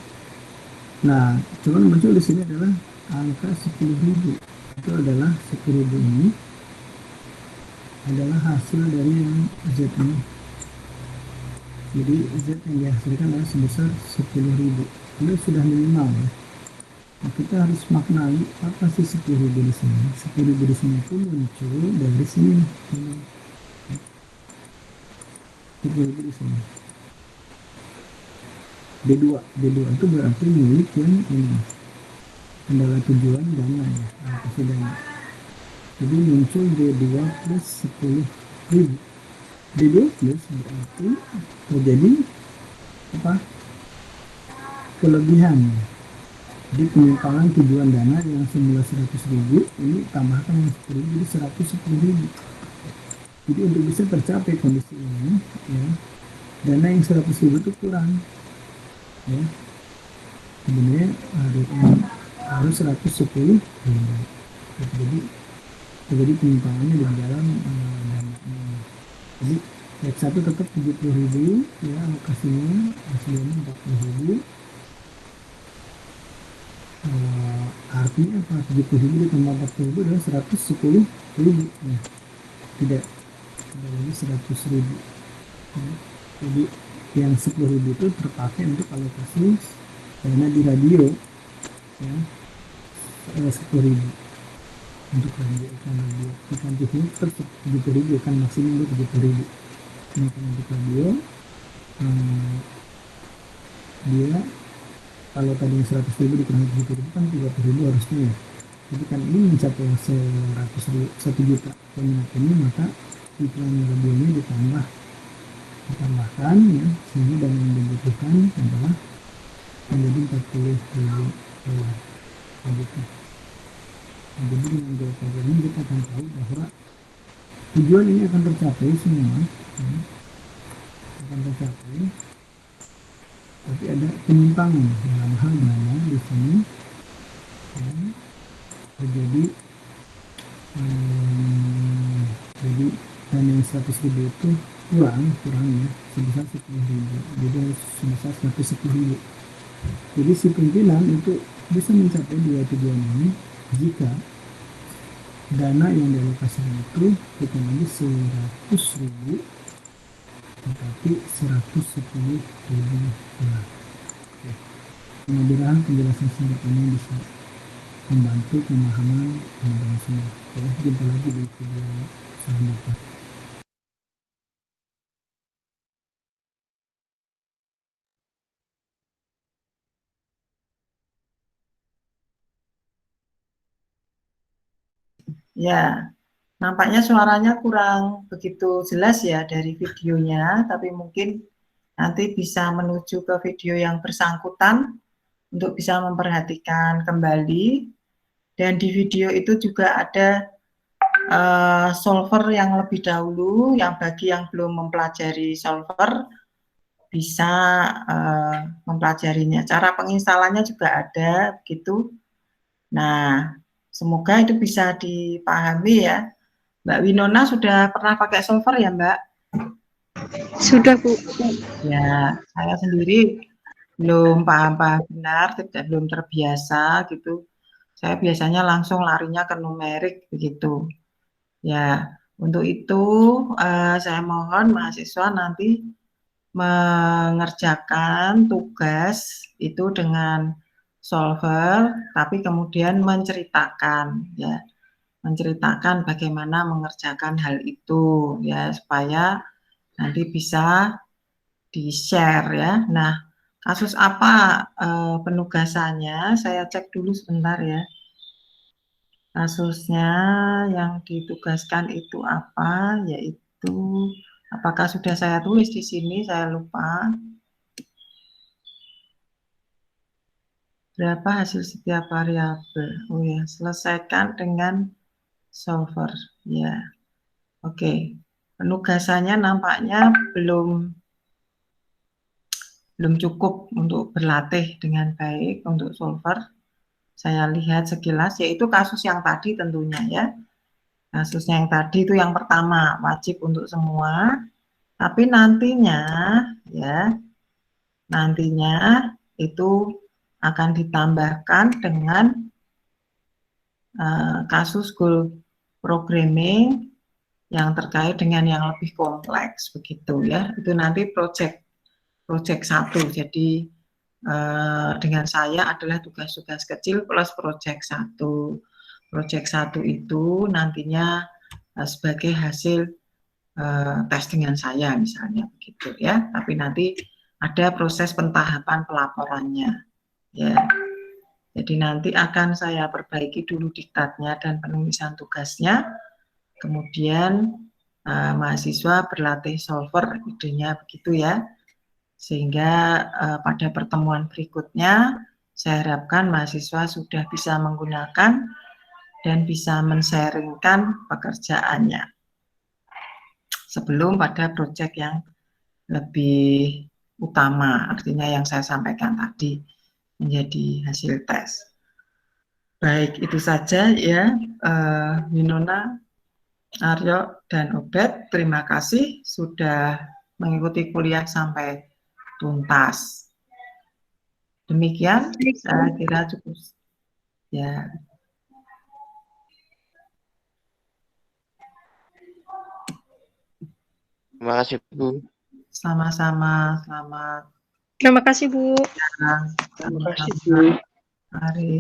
Nah, cuman muncul di sini adalah angka 10.000. Itu adalah 10.000 ini adalah hasil dari yang Z ini. Jadi Z yang dihasilkan adalah sebesar 10.000. Ini sudah minimal ya. Nah, kita harus maknai apa sih 10.000 di sini. 10.000 di sini pun muncul dari sini. Ini. 10.000 di sini. D2 itu berarti milik yang ini. Kendala tujuan dana ya, alokasi dana. Jadi muncul D2 plus 10.000. D2 plus berarti terjadi apa? Kelebihan. Jadi penyimpangan tujuan dana yang semula 100.000 ini tambahkan yang 10.000 jadi 110.000. Jadi untuk bisa tercapai kondisi ini ya, dana yang 100.000 itu kurang ya. Sebenarnya harus 110.000. Jadi penyimpangannya di dalam dana ini. Jadi X1 tetap 70.000 ya, alokasinya hasilnya 40.000. Artinya apa? 70.000 ditambah 40.000 adalah 110.000 ya. Tidak lagi 100.000 ya. Jadi yang 10.000 itu terpakai untuk alokasi dana di radio ya, 10.000 untuk radio ikan TV per 70.000 kan maksimum 70.000. Ini kan untuk radio dia kalau tadi 100.000 dikurangi 70.000 kan 30.000 harusnya ya. Jadi kan ini mencapai 1 juta peminatnya, maka iklan radionya ditambahkan ya, sehingga dana yang dibutuhkan adalah menjadi 40.000 dolar. Begitu. Nah, jadi dengan jawaban ini kita akan tahu bahwa tujuan ini akan tercapai semua ya, akan tercapai, tapi ada penyimpangan dalam hal dana di sini ya, terjadi jadi dana yang 100.000 itu kurang ya, sebesar 10.000, jadi harus sebesar 110.000. Jadi si pimpinan itu bisa mencapai dua tujuan ini jika dana yang dialokasikan itu bukan lagi 100.000 tetapi 110.000 dolar. Mudah-mudahan penjelasan singkat ini bisa membantu pemahaman teman-teman semua. Ya, jumpa lagi di video selanjutnya. Ya, nampaknya suaranya kurang begitu jelas ya dari videonya, tapi mungkin nanti bisa menuju ke video yang bersangkutan untuk bisa memperhatikan kembali. Dan di video itu juga ada solver yang lebih dahulu, yang bagi yang belum mempelajari solver bisa mempelajarinya. Cara penginstalannya juga ada, gitu. Nah, semoga itu bisa dipahami ya. Mbak Winona sudah pernah pakai solver ya, Mbak? Sudah, Bu. Ya, saya sendiri belum paham benar, belum terbiasa gitu. Saya biasanya langsung larinya ke numerik begitu. Ya, untuk itu saya mohon mahasiswa nanti mengerjakan tugas itu dengan solver, tapi kemudian menceritakan ya, menceritakan bagaimana mengerjakan hal itu ya, supaya nanti bisa di-share ya. Nah, kasus apa penugasannya? Saya cek dulu sebentar ya. Kasusnya yang ditugaskan itu apa? Yaitu, apakah sudah saya tulis di sini? Saya lupa. Berapa hasil setiap variabel? Oh ya, selesaikan dengan solver. Ya, oke. Penugasannya nampaknya belum cukup untuk berlatih dengan baik untuk solver. Saya lihat sekilas, yaitu kasus yang tadi tentunya ya. Kasusnya yang tadi itu yang pertama, wajib untuk semua. Tapi nantinya ya, nantinya itu akan ditambahkan dengan kasus goal programming yang terkait dengan yang lebih kompleks begitu ya. Itu nanti project 1. Jadi dengan saya adalah tugas-tugas kecil plus project 1. Project 1 itu nantinya sebagai hasil tes dengan saya misalnya begitu ya. Tapi nanti ada proses pentahapan pelaporannya ya. Jadi nanti akan saya perbaiki dulu diktatnya dan penulisan tugasnya. Kemudian mahasiswa berlatih solver, idenya begitu ya. Sehingga pada pertemuan berikutnya saya harapkan mahasiswa sudah bisa menggunakan dan bisa men-sharingkan pekerjaannya sebelum pada proyek yang lebih utama, artinya yang saya sampaikan tadi menjadi hasil tes. Baik, itu saja ya, Winona, Aryo, dan Obed. Terima kasih sudah mengikuti kuliah sampai tuntas. Demikian, saya kira cukup. Ya. Terima kasih, Bu. Sama-sama, selamat Terima kasih, Bu. siang. Terima kasih, Sama-sama. Bu. Mari.